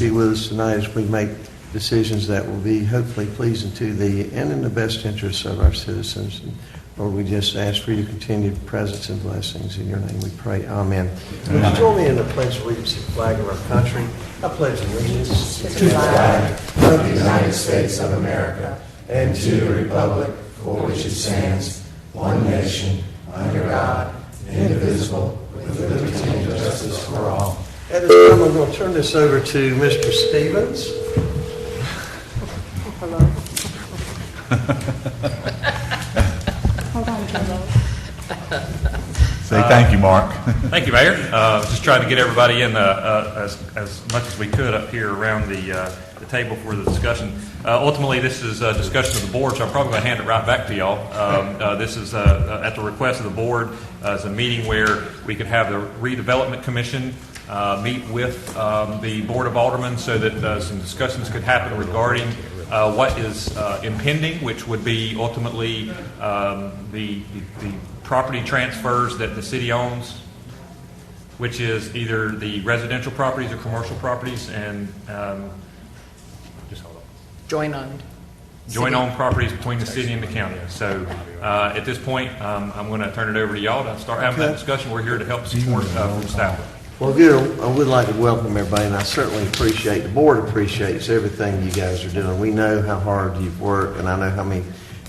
be with us tonight as we make decisions that will be hopefully pleasing to thee and in the best interests of our citizens. And Lord, we just ask for your continued presence and blessings. In your name we pray. Amen. Would you join me in the pledge of allegiance to the flag of our country? I pledge allegiance to the flag of the United States of America and to the republic for which it stands, one nation, under God, indivisible, with liberty and justice for all. At this time, I'm going to turn this over to Mr. Stevens. Hello. Hold on, Joe. Say thank you, Mark. Thank you, Mayor. Just trying to get everybody in as much as we could up here around the table for the discussion. Ultimately, this is a discussion of the board, so I'm probably going to hand it right back to y'all. This is, at the request of the board, is a meeting where we could have the Redevelopment Commission meet with the Board of Aldermen so that some discussions could happen regarding what is impending, which would be ultimately the property transfers that the city owns, which is either the residential properties or commercial properties, and just hold on. Joint-owned properties between the city and the county. So at this point, I'm going to turn it over to y'all to start having that discussion. We're here to help support from staff. Well, good. I would like to welcome everybody, and I certainly appreciate, the board appreciates everything you guys are doing. We know how hard you've worked, and I know how many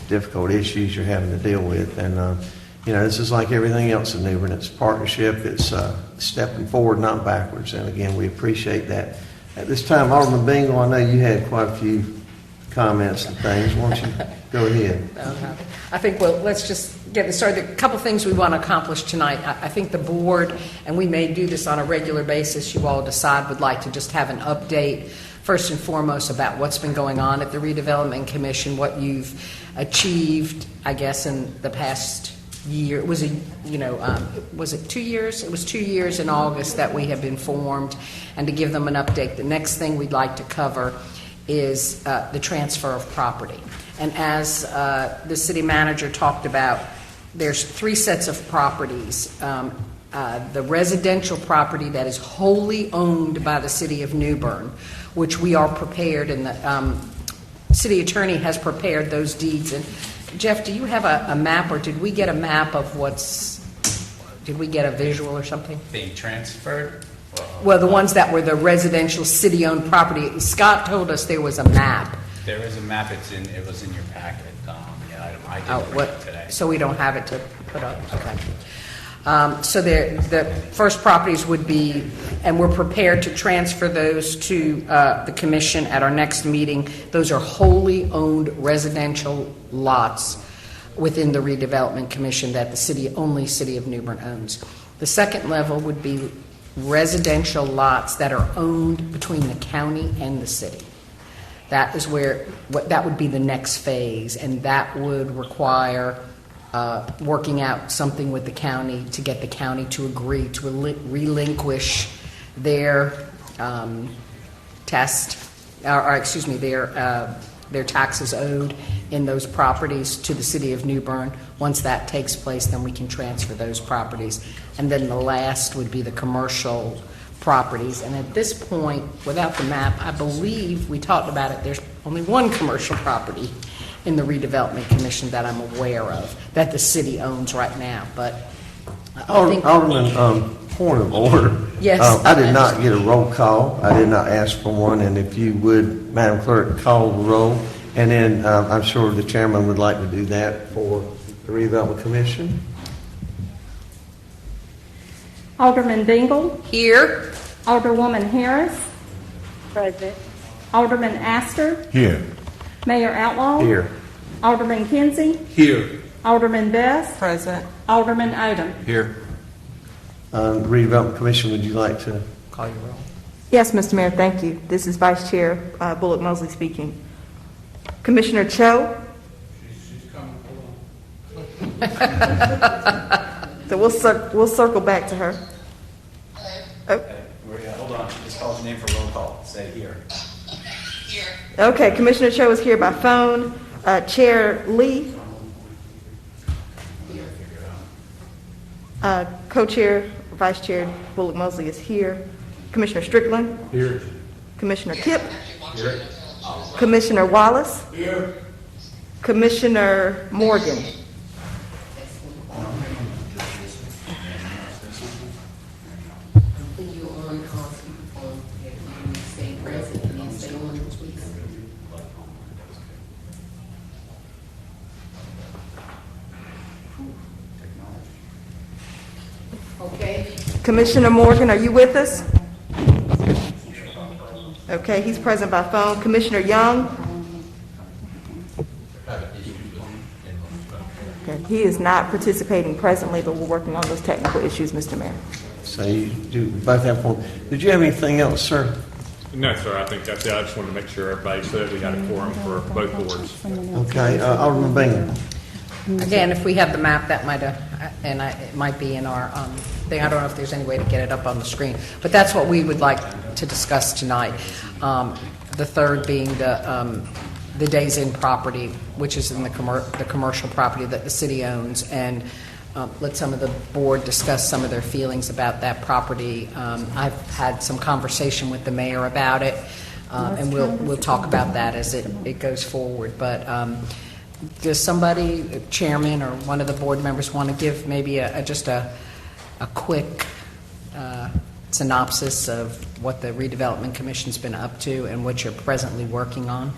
difficult issues you're having to deal with. And, this is like everything else in New Bern. It's partnership. It's stepping forward, not backwards. And, again, we appreciate that. At this time, Alderman Bingle, I know you had quite a few comments and things. Why don't you go ahead? I think, let's just get this started. A couple things we want to accomplish tonight. I think the board, and we may do this on a regular basis, you all decide, would like to just have an update, first and foremost, about what's been going on at the Redevelopment Commission, what you've achieved, I guess, in the past year. Was it 2 years? It was 2 years in August that we have been formed, and to give them an update. The next thing we'd like to cover is the transfer of property. And as the city manager talked about, there's 3 sets of properties. The residential property that is wholly owned by the city of New Bern, which we are prepared, and the city attorney has prepared those deeds. And Jeff, do you have a map, or did we get a map of did we get a visual or something? Being transferred? Well, the ones that were the residential city-owned property. Scott told us there was a map. There is a map. It was in your packet. I didn't bring it today. So we don't have it to put up. Okay. So the first properties would be, and we're prepared to transfer those to the commission at our next meeting. Those are wholly owned residential lots within the Redevelopment Commission that the city of New Bern owns. The second level would be residential lots that are owned between the county and the city. That is that would be the next phase, and that would require working out something with the county to get the county to agree to relinquish their their taxes owed in those properties to the city of New Bern. Once that takes place, then we can transfer those properties. And then the last would be the commercial properties. And at this point, without the map, I believe we talked about it, there's only one commercial property in the Redevelopment Commission that I'm aware of that the city owns right now. But I think Alderman, point of order. Yes. I did not get a roll call. I did not ask for one. And if you would, Madam Clerk, call the roll. And then I'm sure the chairman would like to do that for the Redevelopment Commission. Alderman Bingle. here, Alderwoman Harris. Present. Alderman Astor. Here. Mayor Outlaw. Here. Alderman Kinsey. Here. Alderman Best. present. Alderman Odom. Here. Redevelopment Commission, would you like to Call your roll. Yes, Mr. Mayor, thank you. This is Vice Chair Bullock Mosley speaking. Commissioner Cho. She's coming. So we'll circle back to her. Oh. Hold on. Just call the name for roll call. Say here. Here. Okay, Commissioner Cho is here by phone. Chair Lee. Co-Chair, Vice Chair Bullock Mosley is here. Commissioner Strickland. Here. Commissioner Kipp. Commissioner Wallace. Commissioner Morgan. You on speakerphone, if you stay present and then stay on, please. Okay. Commissioner Morgan, are you with us? Okay, he's present by phone. Commissioner Young? Okay, he is not participating presently, but we're working on those technical issues, Mr. Mayor. So you do both have one. Did you have anything else, sir? No, sir, I think that's it. I just wanted to make sure everybody said we had a quorum for both boards. Okay, Alderman Bingham. Again, if we have the map, that might have, it might be in our thing. I don't know if there's any way to get it up on the screen. But that's what we would like to discuss tonight. The third being the Days Inn property, which is in the commercial property that the city owns, and let some of the board discuss some of their feelings about that property. I've had some conversation with the mayor about it, and we'll talk about that as it goes forward. But does somebody, chairman or one of the board members, want to give maybe just a quick synopsis of what the Redevelopment Commission's been up to and what you're presently working on?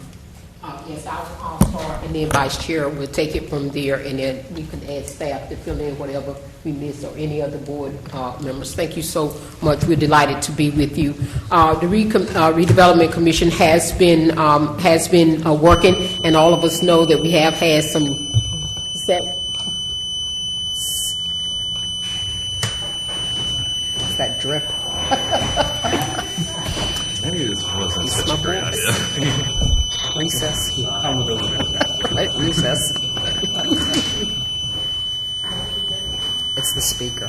Yes, I'll start, and then Vice Chair will take it from there, and then we can add staff to fill in whatever we miss or any other board members. Thank you so much. We're delighted to be with you. The Redevelopment Commission has been working, and all of us know that we have had some. Is that drip? Maybe this wasn't such a great idea. Recess. Recess. It's the speaker.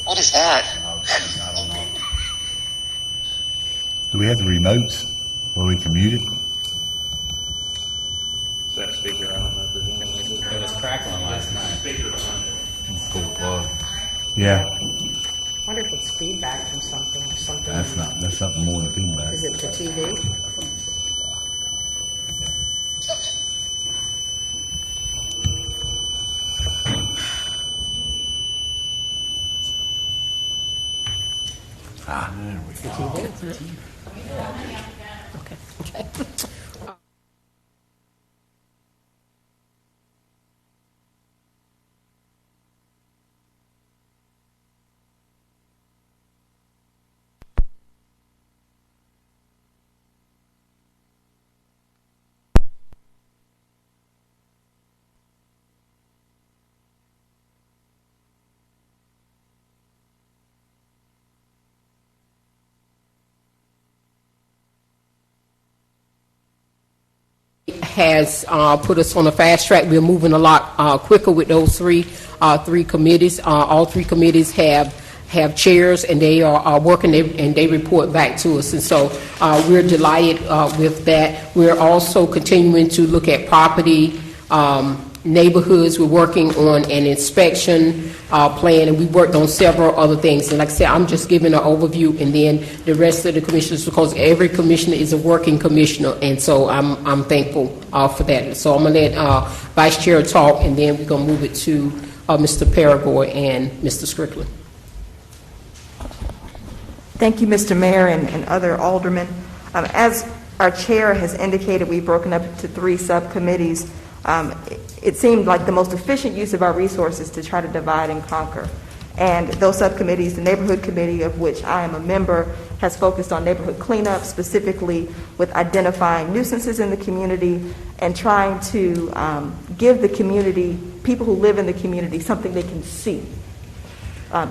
What is that? Do we have the remotes where we can mute it? Is that speaker? I don't know if there's anything. It was crackling last night. Cool. Yeah, I wonder if it's feedback from something or something. that's something more than feedback. Is it to TV? There we go. Okay. has put us on a fast track. We're moving a lot quicker with those three committees. All three committees have chairs, and they are working, and they report back to us. And so we're delighted with that. We're also continuing to look at property, neighborhoods. We're working on an inspection plan, and we worked on several other things. And like I said, I'm just giving an overview, and then the rest of the commissioners, because every commissioner is a working commissioner, and so I'm thankful for that. So I'm going to let Vice Chair talk, and then we're going to move it to Mr. Paragoy and Mr. Strickland. Thank you, Mr. Mayor and other aldermen. As our chair has indicated, we've broken up into 3 subcommittees. It seemed like the most efficient use of our resources to try to divide and conquer. And those subcommittees, the Neighborhood Committee, of which I am a member, has focused on neighborhood cleanup, specifically with identifying nuisances in the community and trying to give the community, people who live in the community, something they can see.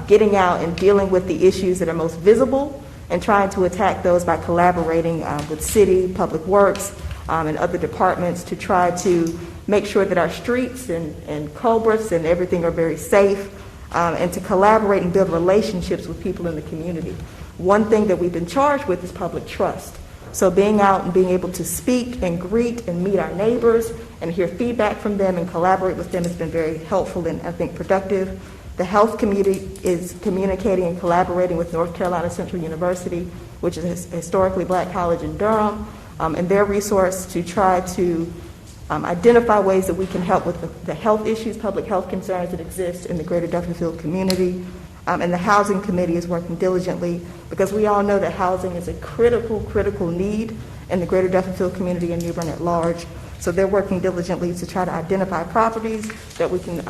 Getting out and dealing with the issues that are most visible and trying to attack those by collaborating with city, public works, and other departments to try to make sure that our streets and culverts and everything are very safe, and to collaborate and build relationships with people in the community. One thing that we've been charged with is public trust. So being out and being able to speak and greet and meet our neighbors and hear feedback from them and collaborate with them has been very helpful and I think productive. The health community is communicating and collaborating with North Carolina Central University, which is a historically black college in Durham, and their resource to try to identify ways that we can help with the health issues, public health concerns that exist in the greater Duffield community. And the Housing Committee is working diligently because we all know that housing is a critical need in the greater Duffield community and New Bern at large. So they're working diligently to try to identify properties that we can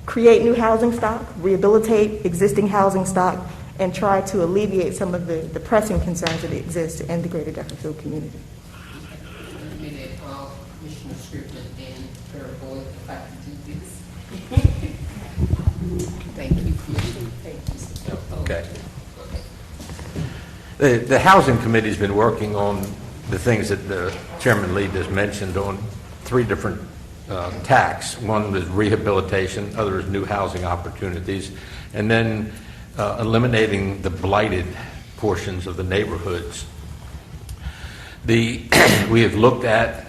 create new housing stock, rehabilitate existing housing stock, and try to alleviate some of the pressing concerns that exist in the greater Duffield community. Commissioner Strickland and Chair Boyd, if I can do this. Thank you, Commissioner. Thank you. Okay. The Housing Committee's been working on the things that the Chairman Lee just mentioned on 3 different tacks. One is rehabilitation, other is new housing opportunities, and then eliminating the blighted portions of the neighborhoods. We have looked at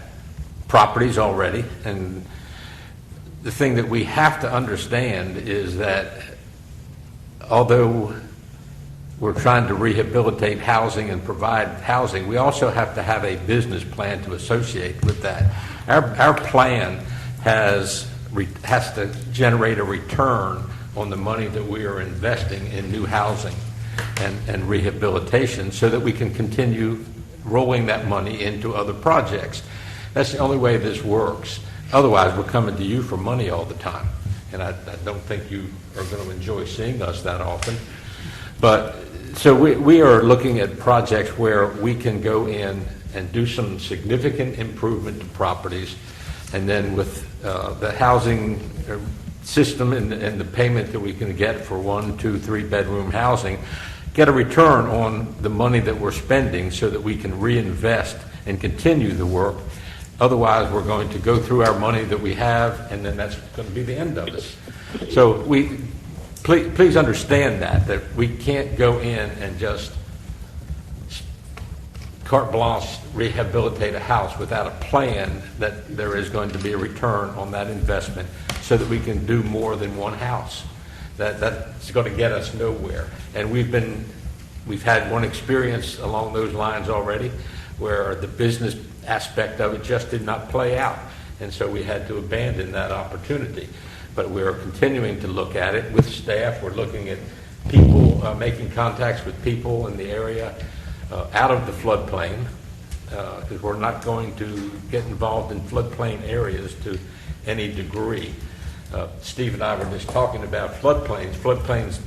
properties already, and the thing that we have to understand is that although we're trying to rehabilitate housing and provide housing, we also have to have a business plan to associate with that. Our plan has to generate a return on the money that we are investing in new housing and rehabilitation so that we can continue rolling that money into other projects. That's the only way this works. Otherwise, we're coming to you for money all the time. And I don't think you are going to enjoy seeing us that often. But so we are looking at projects where we can go in and do some significant improvement to properties. And then with the housing system and the payment that we can get for 1, 2, 3 bedroom housing, get a return on the money that we're spending so that we can reinvest and continue the work. Otherwise, we're going to go through our money that we have, and then that's going to be the end of us. So please understand that we can't go in and just carte blanche rehabilitate a house without a plan that there is going to be a return on that investment so that we can do more than one house. That's going to get us nowhere. And we've had one experience along those lines already where the business aspect of it just did not play out. And so we had to abandon that opportunity. But we're continuing to look at it with staff. We're looking at people, making contacts with people in the area out of the floodplain, because we're not going to get involved in floodplain areas to any degree. Steve and I were just talking about floodplains. Floodplains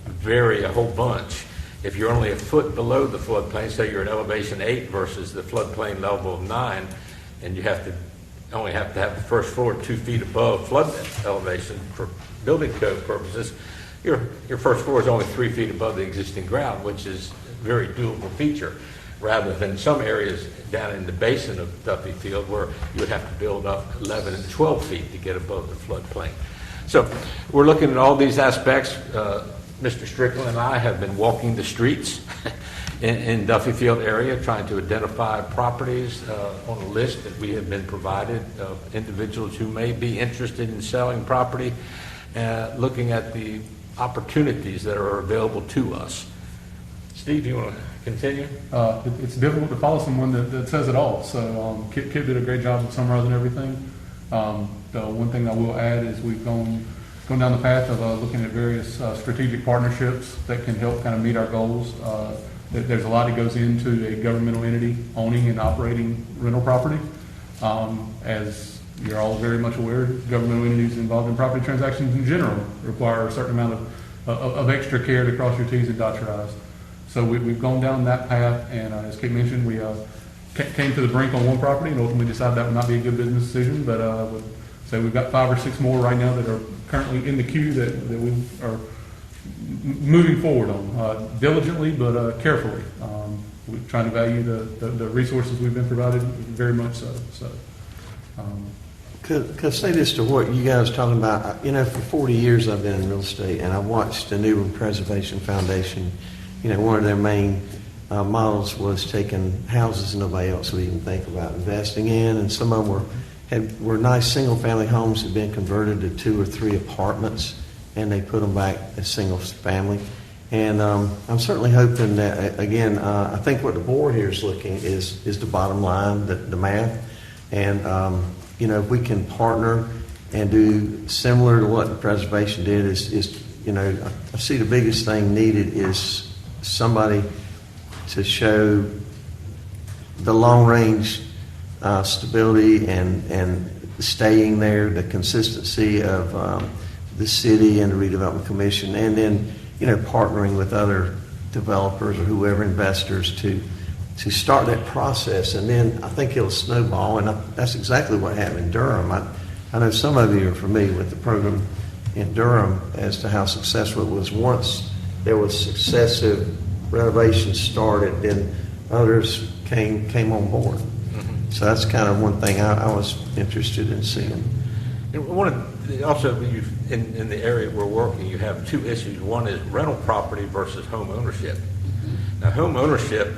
vary a whole bunch. If you're only a foot below the floodplain, say you're at elevation 8 versus the floodplain level of 9, and you only have to have the first floor 2 feet above flood elevation for building code purposes, your first floor is only 3 feet above the existing ground, which is a very doable feature, rather than some areas down in the basin of Duffy Field where you would have to build up 11 and 12 feet to get above the floodplain. So we're looking at all these aspects. Mr. Strickland and I have been walking the streets in Duffy Field area trying to identify properties on a list that we have been provided of individuals who may be interested in selling property, looking at the opportunities that are available to us. Steve, you want to continue? It's difficult to follow someone that says it all. So Kip did a great job of summarizing everything. The one thing I will add is we've gone down the path of looking at various strategic partnerships that can help kind of meet our goals. There's a lot that goes into a governmental entity owning and operating rental property. As you're all very much aware, governmental entities involved in property transactions in general require a certain amount of extra care to cross your T's and dot your I's. So we've gone down that path, and as Kate mentioned, we came to the brink on one property and ultimately decided that would not be a good business decision, but I would say we've got 5 or 6 more right now that are currently in the queue that we are moving forward on, diligently but carefully. We're trying to value the resources we've been provided very much so. Could I say this to what you guys are talking about? You know, for 40 years I've been in real estate, and I watched the New Bern Preservation Foundation. You know, one of their main models was taking houses nobody else would even think about investing in, and some of them were nice single-family homes that had been converted to 2 or 3 apartments, and they put them back as single family. And I'm certainly hoping that, again, I think what the board here is looking is the bottom line, the math. And, if we can partner and do similar to what the preservation did is I see the biggest thing needed is somebody to show the long-range stability and staying there, the consistency of the city and the Redevelopment Commission, and then partnering with other developers or whoever, investors, to start that process. And then I think it'll snowball, and that's exactly what happened in Durham. I know some of you are familiar with the program in Durham as to how successful it was. Once there was successive renovations started, then others came on board. Mm-hmm. So that's kind of one thing I was interested in seeing. Also, in the area we're working, you have two issues. One is rental property versus home ownership. Now, home ownership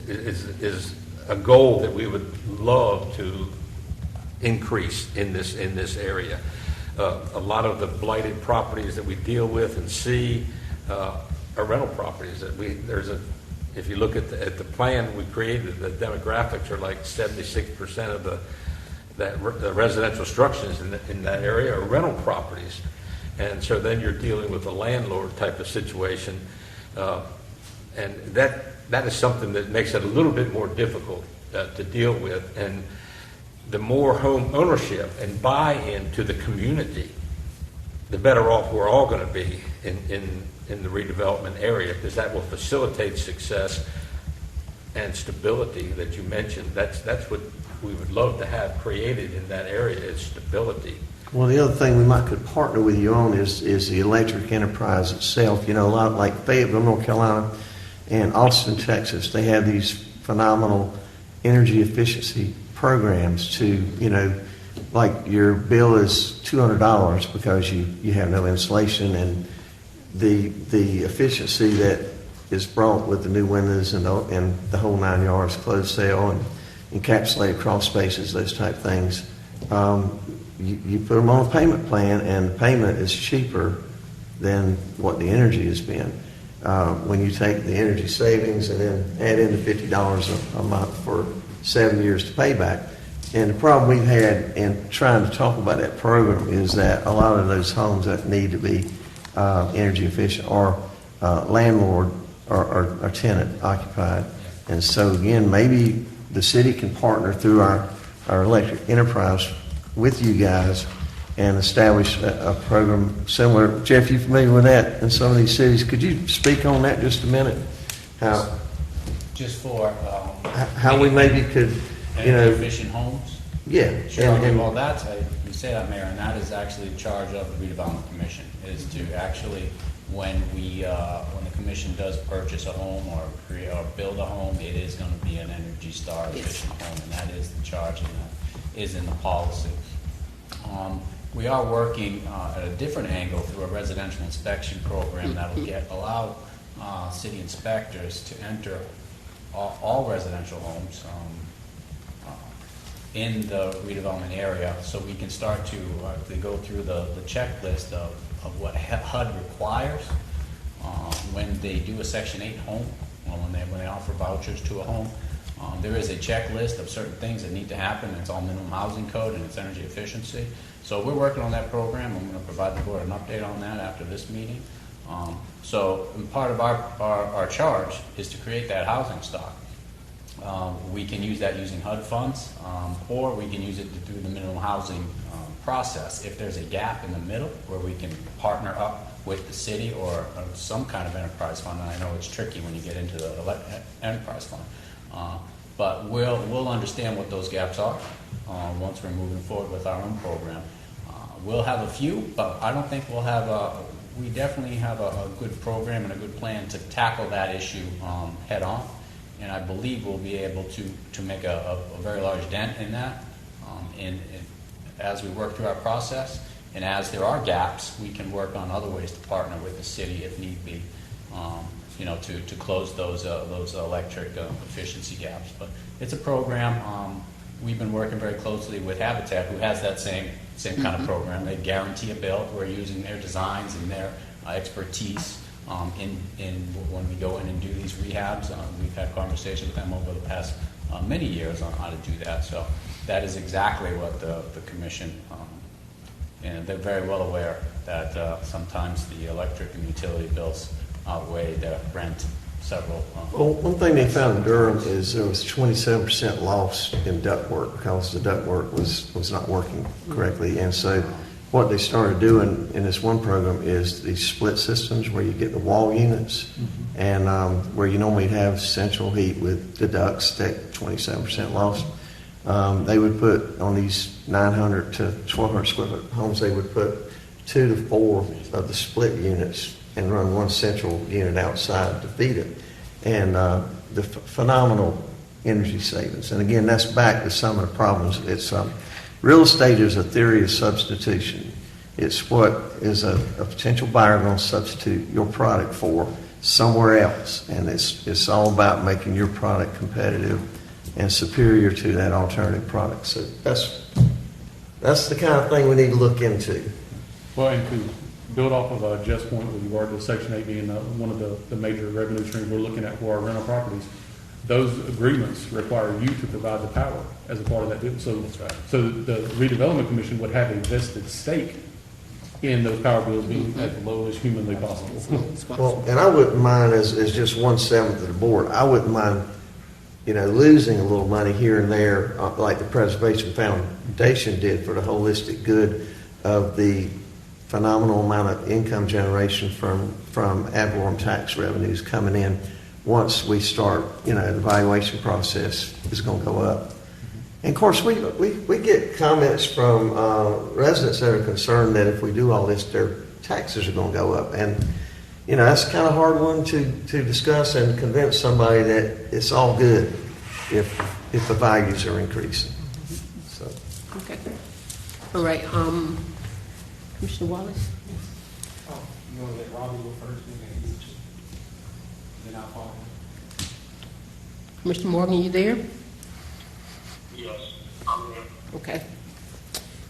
is a goal that we would love to increase in this area. A lot of the blighted properties that we deal with and see are rental properties. If you look at the plan we created, the demographics are like 76% of the residential structures in that area are rental properties. And so then you're dealing with a landlord type of situation. And that is something that makes it a little bit more difficult to deal with. And the more home ownership and buy-in to the community, the better off we're all going to be in the redevelopment area, because that will facilitate success and stability that you mentioned. That's what we would love to have created in that area, is stability. Well, the other thing we could partner with you on is the electric enterprise itself. A lot like Fayetteville, North Carolina, and Austin, Texas, they have these phenomenal energy efficiency programs to, like your bill is $200 because you have no insulation, and the efficiency that is brought with the new windows and the whole 9 yards, closed cell and encapsulated crawl spaces, those type things. You put them on a payment plan, and the payment is cheaper than what the energy has been. When you take the energy savings and then add in the $50 a month for 7 years to pay back. And the problem we've had in trying to talk about that program is that a lot of those homes that need to be energy efficient are landlord or tenant occupied. And so again, maybe the city can partner through our electric enterprise with you guys and establish a program similar. Jeff, you familiar with that in some of these cities? Could you speak on that just a minute? Just for How we maybe could, efficient homes? Yeah. Sure. Well, you say that, Mayor, and that is actually the charge of the Redevelopment Commission, is to actually, when the commission does purchase a home or build a home, it is going to be an Energy Star efficient home, and that is the charge, and that is in the policy. We are working at a different angle through a residential inspection program that will allow city inspectors to enter all residential homes in the redevelopment area, so we can start to go through the checklist of what HUD requires when they do a Section 8 home, or when they offer vouchers to a home. There is a checklist of certain things that need to happen. It's all minimum housing code and it's energy efficiency. So we're working on that program. I'm going to provide the board an update on that after this meeting. So part of our charge is to create that housing stock. We can use that using HUD funds, or we can use it through the minimum housing process. If there's a gap in the middle where we can partner up with the city or some kind of enterprise fund, and I know it's tricky when you get into the enterprise fund, but we'll understand what those gaps are once we're moving forward with our own program. We'll have a few, but I don't think we'll have we definitely have a good program and a good plan to tackle that issue head on. And I believe we'll be able to make a very large dent in that as we work through our process. And as there are gaps, we can work on other ways to partner with the city if need be, to close those electric efficiency gaps. But it's a program. We've been working very closely with Habitat, who has that same same kind of program. They guarantee a build. We're using their designs and their expertise in when we go in and do these rehabs. We've had conversations with them over the past many years on how to do that. So that is exactly what the commission, and they're very well aware that sometimes the electric and utility bills outweigh the rent several. Well, one thing they found in Durham is there was 27% loss in ductwork because the ductwork was not working correctly. And so what they started doing in this one program is these split systems where you get the wall units and where you normally have central heat with the ducts, that 27% loss. They would put on these 900 to 1,200 square foot homes, they would put 2 to 4 of the split units and run one central unit outside to feed it. And the phenomenal energy savings. And again, that's back to some of the problems. It's real estate is a theory of substitution. It's what is a potential buyer going to substitute your product for somewhere else. And it's all about making your product competitive and superior to that alternative product. So that's the kind of thing we need to look into. Well, and to build off of Jeff's point with regard to Section 8 being one of the major revenue streams we're looking at for our rental properties, those agreements require you to provide the power as a part of that deal. So the Redevelopment Commission would have a vested stake in those power bills being as low as humanly possible. Well, and I wouldn't mind as just 1/7 of the board. I wouldn't mind, losing a little money here and there, like the Preservation Foundation did for the holistic good of the phenomenal amount of income generation from ad valorem tax revenues coming in. Once we start, the evaluation process is going to go up. And of course, we get comments from residents that are concerned that if we do all this, their taxes are going to go up. And, that's kind of a hard one to discuss and convince somebody that it's all good if the values are increasing. So. Okay. All right. Commissioner Wallace? Oh, you want to let Robbie go first, then I'll follow him. Commissioner Morgan, you there? Yes, I'm here. Okay.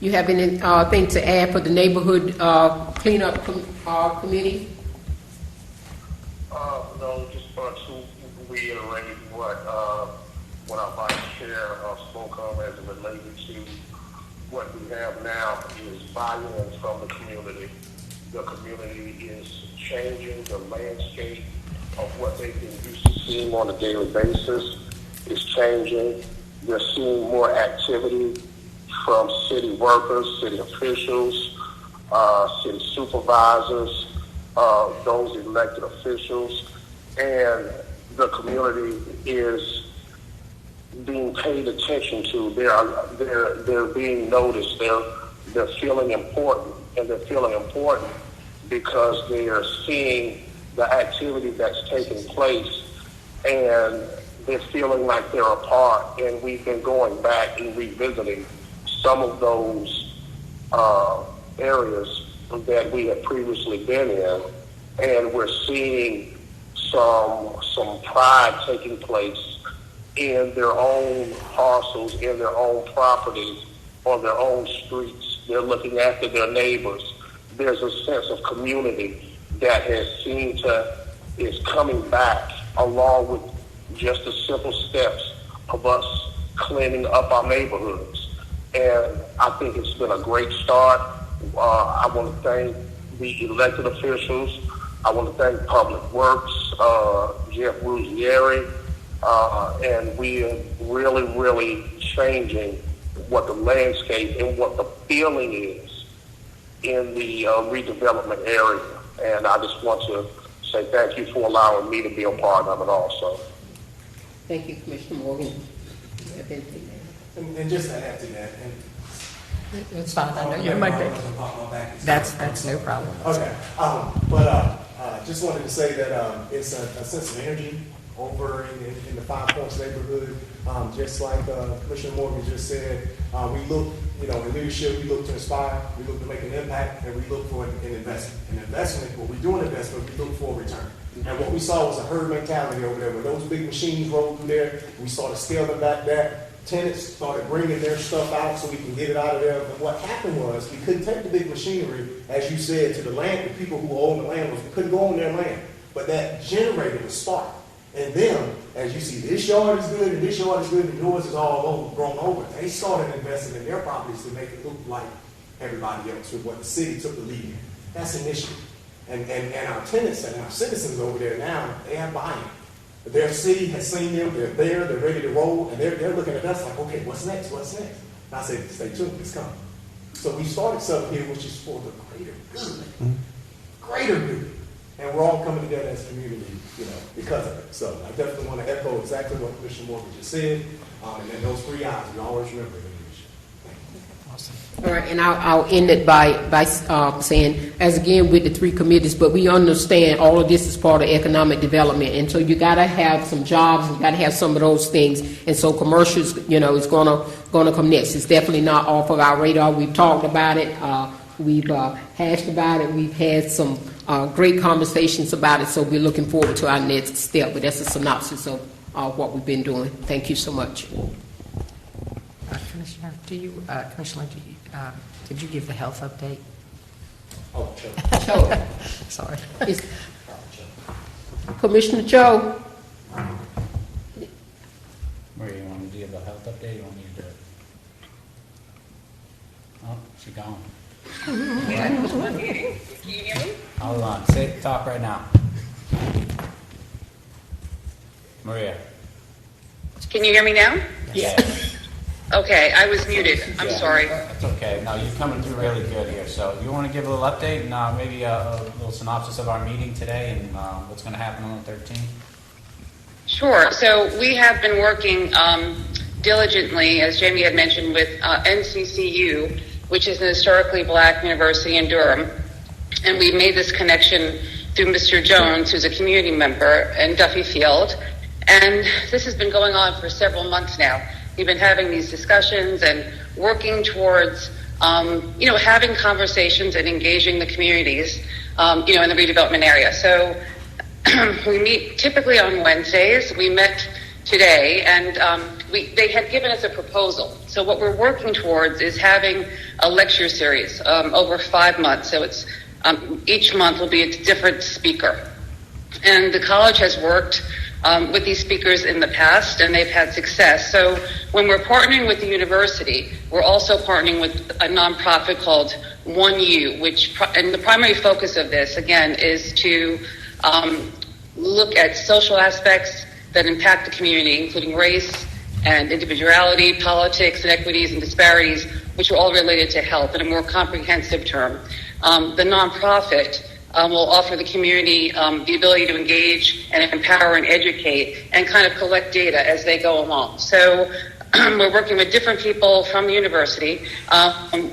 You have anything to add for the neighborhood cleanup committee? No, just to reiterate what our vice chair spoke of as it related to what we have now is buy-in from the community. The community is changing the landscape of what they've been used to seeing on a daily basis. Is changing. They're seeing more activity from city workers, city officials, city supervisors, those elected officials, and the community is being paid attention to. They're being noticed. They're feeling important, and they're feeling important because they are seeing the activity that's taking place, and they're feeling like they're a part. And we've been going back and revisiting some of those areas that we had previously been in, and we're seeing some pride taking place in their own parcels, in their own properties, on their own streets. They're looking after their neighbors. There's a sense of community that is coming back, along with just the simple steps of us cleaning up our neighborhoods. And I think it's been a great start. I want to thank the elected officials. I want to thank Public Works, Jeff Ruggieri, and we are really, really changing what the landscape and what the feeling is in the redevelopment area. And I just want to say thank you for allowing me to be a part of it also. Thank you, Commissioner Morgan. And just to add to that, It's fine. I know you might be. That's no problem. Okay, but just wanted to say that it's a sense of energy over in the Five Points neighborhood. Just like Commissioner Morgan just said, we look, in leadership, we look to inspire, we look to make an impact, and we look for an investment. An investment, when we do an investment, we look for a return. And what we saw was a herd mentality over there. When those big machines rolled through there, we started scaling back that. tenants started bringing their stuff out so we can get it out of there. But what happened was we couldn't take the big machinery, as you said, to the land. The people who own the land we couldn't go on their land. But that generated a spark. And then, as you see, this yard is good and this yard is good and yours is all grown over. They started investing in their properties to make it look like everybody else with what the city took the lead in. That's an issue. And our tenants and our citizens over there now, they have buy-in. Their city has seen them, they're there, they're ready to roll, and they're looking at us like, okay, what's next, what's next? And I said, stay tuned, it's coming. So we started something here which is for the greater good. And we're all coming together as a community, because of it. So I definitely want to echo exactly what Commissioner Morgan just said. And then those 3 eyes, we always remember them. All right, and I'll end it by saying, as again with the 3 committees, but we understand all of this is part of economic development, and so you got to have some jobs, you got to have some of those things, and so commercials, is gonna come next. It's definitely not off of our radar. We've talked about it, we've hashed about it, we've had some great conversations about it, so we're looking forward to our next step. But that's a synopsis of what we've been doing. Thank you so much. Commissioner, Commissioner, did you give the health update? Oh, sure. Cho. Sorry. Commissioner Cho. Maria, you want me to give the health update, or you want me to do it? Oh, she's gone. Can you hear me? Hold on, talk right now. Maria. Can you hear me now? Yeah. Okay, I was muted. I'm Yeah, sorry. That's okay. No, you're coming through really good here. So you want to give a little update and maybe a little synopsis of our meeting today and what's going to happen on the 13th? Sure. So we have been working diligently, as Jamie had mentioned, with NCCU, which is an historically black university in Durham. And we made this connection through Mr. Jones, who's a community member in Duffy Field. And this has been going on for several months now. We've been having these discussions and working towards, having conversations and engaging the communities, in the redevelopment area. So we meet typically on Wednesdays. We met today, and they had given us a proposal. So what we're working towards is having a lecture series over 5 months. So it's each month will be a different speaker. And the college has worked with these speakers in the past, and they've had success. So when we're partnering with the university, we're also partnering with a nonprofit called 1U, and the primary focus of this, again, is to look at social aspects that impact the community, including race and individuality, politics, inequities, and disparities, which are all related to health in a more comprehensive term. The nonprofit will offer the community the ability to engage and empower and educate and kind of collect data as they go along. So we're working with different people from the university.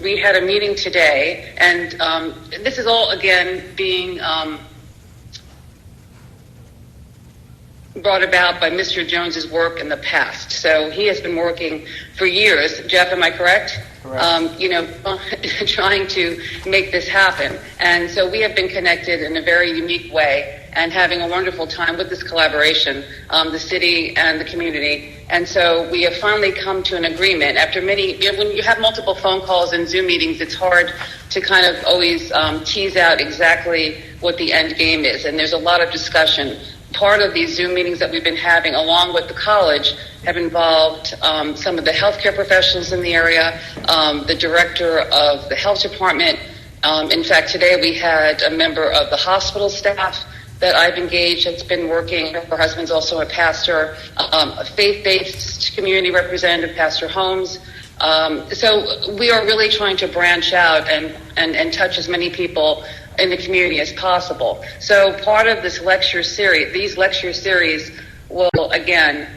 We had a meeting today, and this is all, again, being brought about by Mr. Jones's work in the past. So he has been working for years. Jeff, am I correct? Correct. Trying to make this happen. And so we have been connected in a very unique way and having a wonderful time with this collaboration, the city and the community. And so we have finally come to an agreement after many, when you have multiple phone calls and Zoom meetings, it's hard to kind of always tease out exactly what the end game is. And there's a lot of discussion. Part of these Zoom meetings that we've been having along with the college have involved some of the healthcare professionals in the area, the director of the health department. In fact, today we had a member of the hospital staff that I've engaged that's been working. Her husband's also a pastor, a faith-based community representative, Pastor Holmes. So we are really trying to branch out and touch as many people in the community as possible. So part of this lecture series, these lecture series will, again,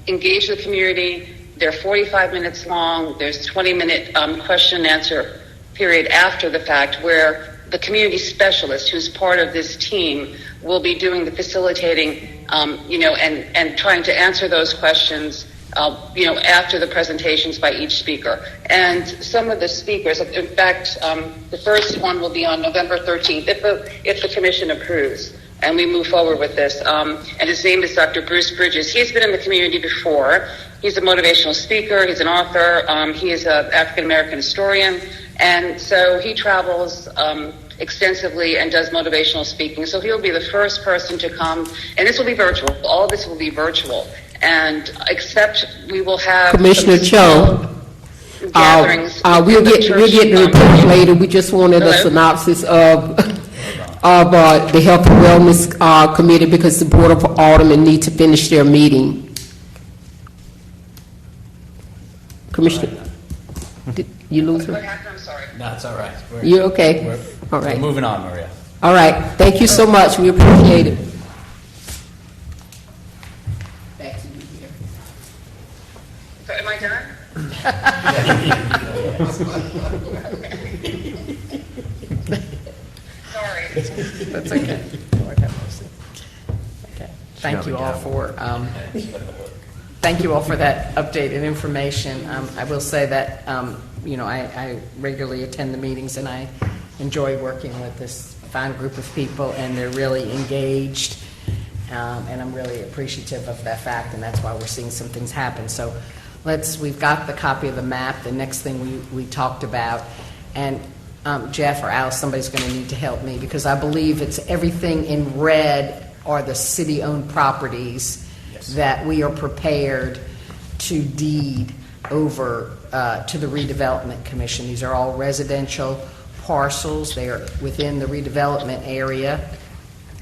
engage the community. They're 45 minutes long. There's 20-minute question and answer period after the fact where the community specialist who's part of this team will be doing the facilitating, and trying to answer those questions after the presentations by each speaker. And some of the speakers, in fact, the first one will be on November 13th, if the commission approves, and we move forward with this. And his name is Dr. Bruce Bridges. He's been in the community before. He's a motivational speaker. He's an author. He is an African American historian, and so he travels extensively and does motivational speaking. So he'll be the first person to come, and this will be virtual. All this will be virtual, and except we will have Commissioner Cho, gatherings. we'll get the report later. We just wanted a synopsis of the Health and Wellness Committee, because the Board of Aldermen need to finish their meeting. Commissioner, did you lose her? What happened? I'm sorry. No, it's all right. You okay? All right. We're moving on, Maria. All right. Thank you so much. We appreciate it. Back to you here. So am I done? Sorry. That's okay. Lord have mercy. Okay. Thank you all for that update and information. I will say that I regularly attend the meetings, and I enjoy working with this fine group of people, and they're really engaged, and I'm really appreciative of that fact, and that's why we're seeing some things happen. So we've got the copy of the map. The next thing we talked about, and Jeff or Alice, somebody's going to need to help me, because I believe it's everything in red are the city-owned properties that we are prepared to deed over to the Redevelopment Commission. These are all residential parcels. They are within the redevelopment area.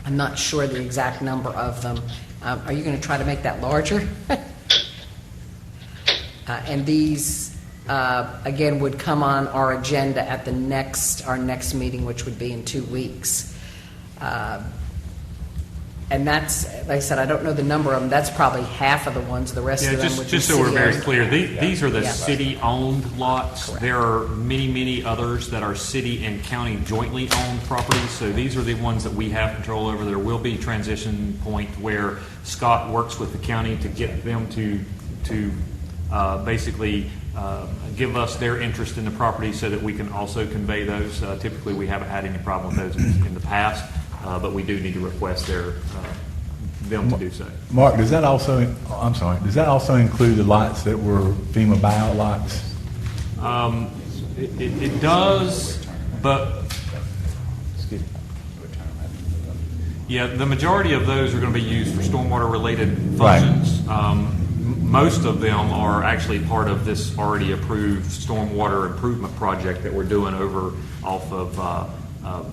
I'm not sure the exact number of them. Are you going to try to make that larger? And these, again, would come on our agenda at our next meeting, which would be in 2 weeks. And that's, like I said, I don't know the number of them. That's probably half of the ones. The rest of them would be just so we're very city-owned. clear, these are the Yeah. city-owned lots. Correct. There are many others that are city and county jointly owned properties. So these are the ones that we have control over. There will be a transition point where Scott works with the county to get them to basically give us their interest in the property, so that we can also convey those. Typically, we haven't had any problem with those in the past. But we do need to request them to do so. Mark, does that also include the lots that were FEMA buyout lots? It does, but yeah, the majority of those are going to be used for stormwater-related functions. Right. Most of them are actually part of this already approved stormwater improvement project that we're doing over off of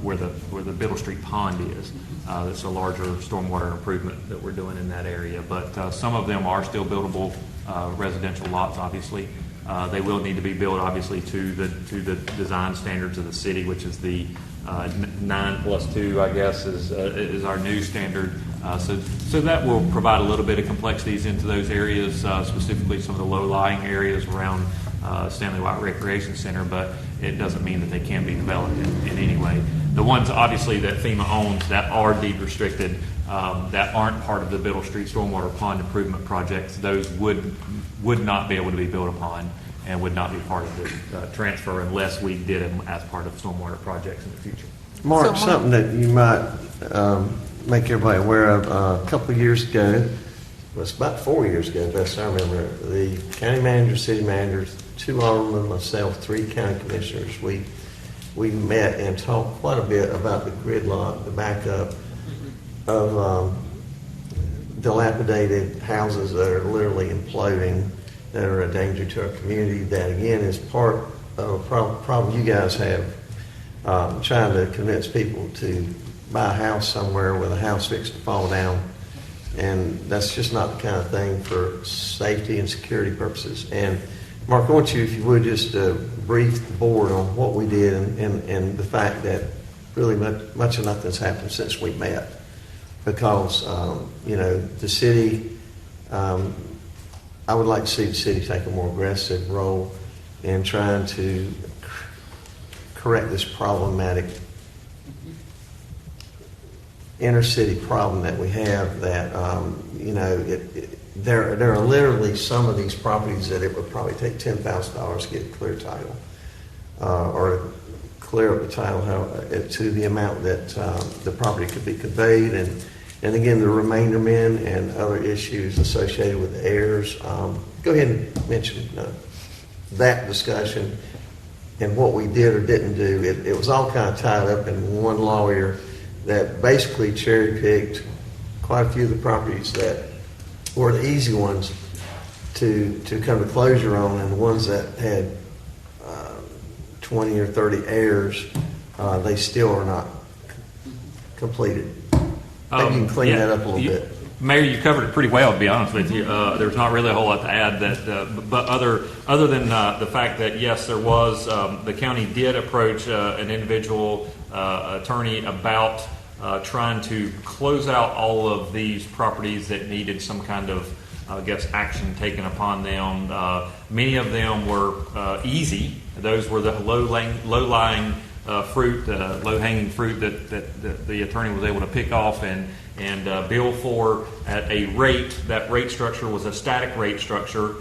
where the Biddle Street Pond is. That's a larger stormwater improvement that we're doing in that area. But some of them are still buildable residential lots, obviously. They will need to be built, obviously, to the design standards of the city, which is the 9+2, I guess, is our new standard. So that will provide a little bit of complexities into those areas, specifically some of the low-lying areas around Stanley White Recreation Center, but it doesn't mean that they can be developed in any way. The ones, obviously, that FEMA owns that are deed restricted, that aren't part of the Biddle Street Stormwater Pond Improvement Projects, those would not be able to be built upon and would not be part of the transfer unless we did them as part of stormwater projects in the future. Mark, something that you might make everybody aware of, a couple of years ago, well, it's about 4 years ago, best I remember, the county manager, city managers, 2 aldermen, myself, 3 county commissioners, we met and talked quite a bit about the gridlock, the backup of dilapidated houses that are literally imploding, that are a danger to our community. That again is part of a problem you guys have, trying to convince people to buy a house somewhere with a house fixed to fall down. And that's just not the kind of thing for safety and security purposes. And Mark, I want you, if you would, just brief the board on what we did and the fact that really much of nothing's happened since we met. Because, the city, I would like to see the city take a more aggressive role in trying to correct this problematic inner city problem that we have, that there are literally some of these properties that it would probably take $10,000 to get a clear title, or clear up the title to the amount that the property could be conveyed, And again, the remainder men and other issues associated with heirs. Go ahead and mention that discussion and what we did or didn't do. It was all kind of tied up in one lawyer that basically cherry-picked quite a few of the properties that were the easy ones to come to closure on, and the ones that had 20 or 30 heirs, they still are not completed. Maybe you can clean that up a little bit. Mayor, you covered it pretty well, to be honest with you. There's not really a whole lot to add. But other than the fact that yes, there was the county did approach an individual attorney about trying to close out all of these properties that needed some kind of, I guess, action taken upon them. Many of them were easy. Those were the low-lying fruit, low-hanging fruit that the attorney was able to pick off and bill for at a rate. That rate structure was a static rate structure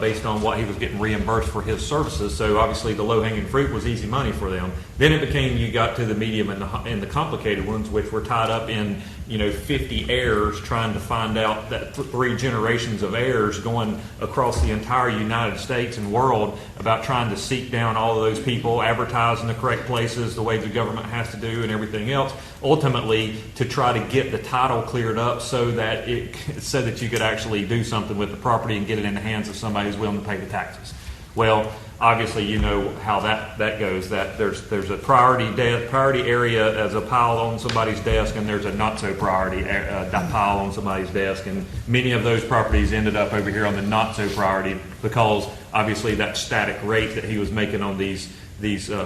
based on what he was getting reimbursed for his services. So obviously the low-hanging fruit was easy money for them. Then it became, you got to the medium and the complicated ones, which were tied up in 50 heirs, trying to find out that 3 generations of heirs going across the entire United States and world about trying to seek down all of those people, advertise in the correct places, the way the government has to do, and everything else. Ultimately, to try to get the title cleared up so that you could actually do something with the property and get it in the hands of somebody who's willing to pay the taxes. Well, obviously, you know how that goes. That there's a priority area as a pile on somebody's desk, and there's a not so priority pile on somebody's desk. And many of those properties ended up over here on the not so priority because obviously that static rate that he was making on these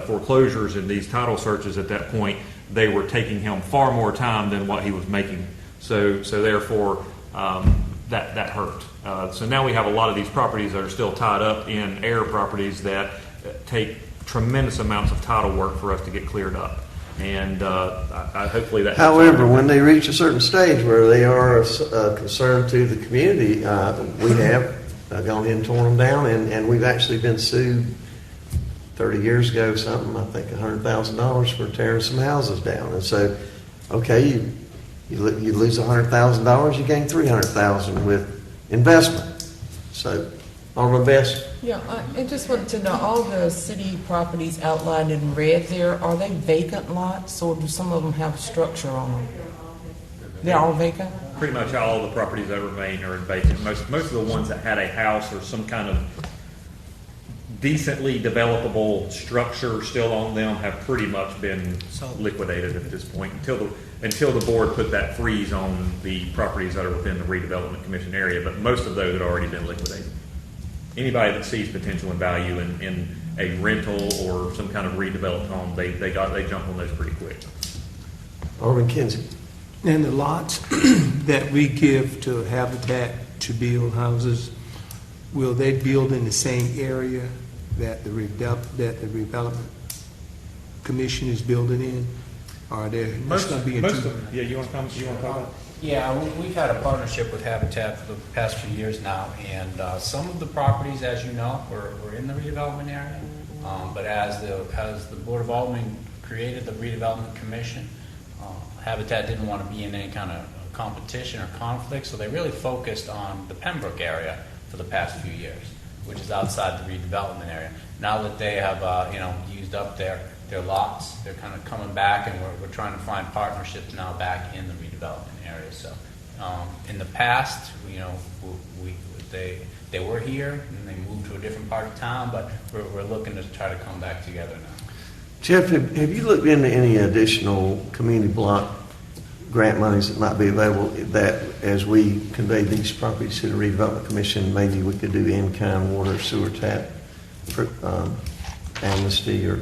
foreclosures and these title searches at that point, they were taking him far more time than what he was making. So therefore, that hurt. So now we have a lot of these properties that are still tied up in heir properties that take tremendous amounts of title work for us to get cleared up. And hopefully that. However, when they reach a certain stage where they are a concern to the community, we have gone in and torn them down, and we've actually been sued 30 years ago, something, I think $100,000 for tearing some houses down. And so, okay, you lose $100,000, you gain $300,000 with investment. So, Alderman Best? Yeah, I just wanted to know, all the city properties outlined in red there, are they vacant lots, or do some of them have structure on them? They're all vacant? Pretty much all the properties that remain are vacant. Most of the ones that had a house or some kind of decently developable structure still on them have pretty much been liquidated at this point until the board put that freeze on the properties that are within the Redevelopment Commission area. But most of those had already been liquidated. Anybody that sees potential and value in a rental or some kind of redeveloped home, they jump on those pretty quick. Alderman Kinsey. And the lots that we give to Habitat to build houses, will they build in the same area that the Redevelopment Commission is building in? Or are there Most going to be of them. Yeah, you want to comment? Yeah, we've had a partnership with Habitat for the past few years now, and some of the properties, as you know, were in the redevelopment area. But as the Board of Aldermen created the Redevelopment Commission, Habitat didn't want to be in any kind of competition or conflict, so they really focused on the Pembroke area for the past few years, which is outside the redevelopment area. Now that they have used up their lots, they're kind of coming back, and we're trying to find partnerships now back in the redevelopment area. So in the past, they were here and they moved to a different part of town, but we're looking to try to come back together now. Jeff, have you looked into any additional community block grant monies that might be available, that as we convey these properties to the Redevelopment Commission, maybe we could do in-kind water, sewer tap, amnesty, or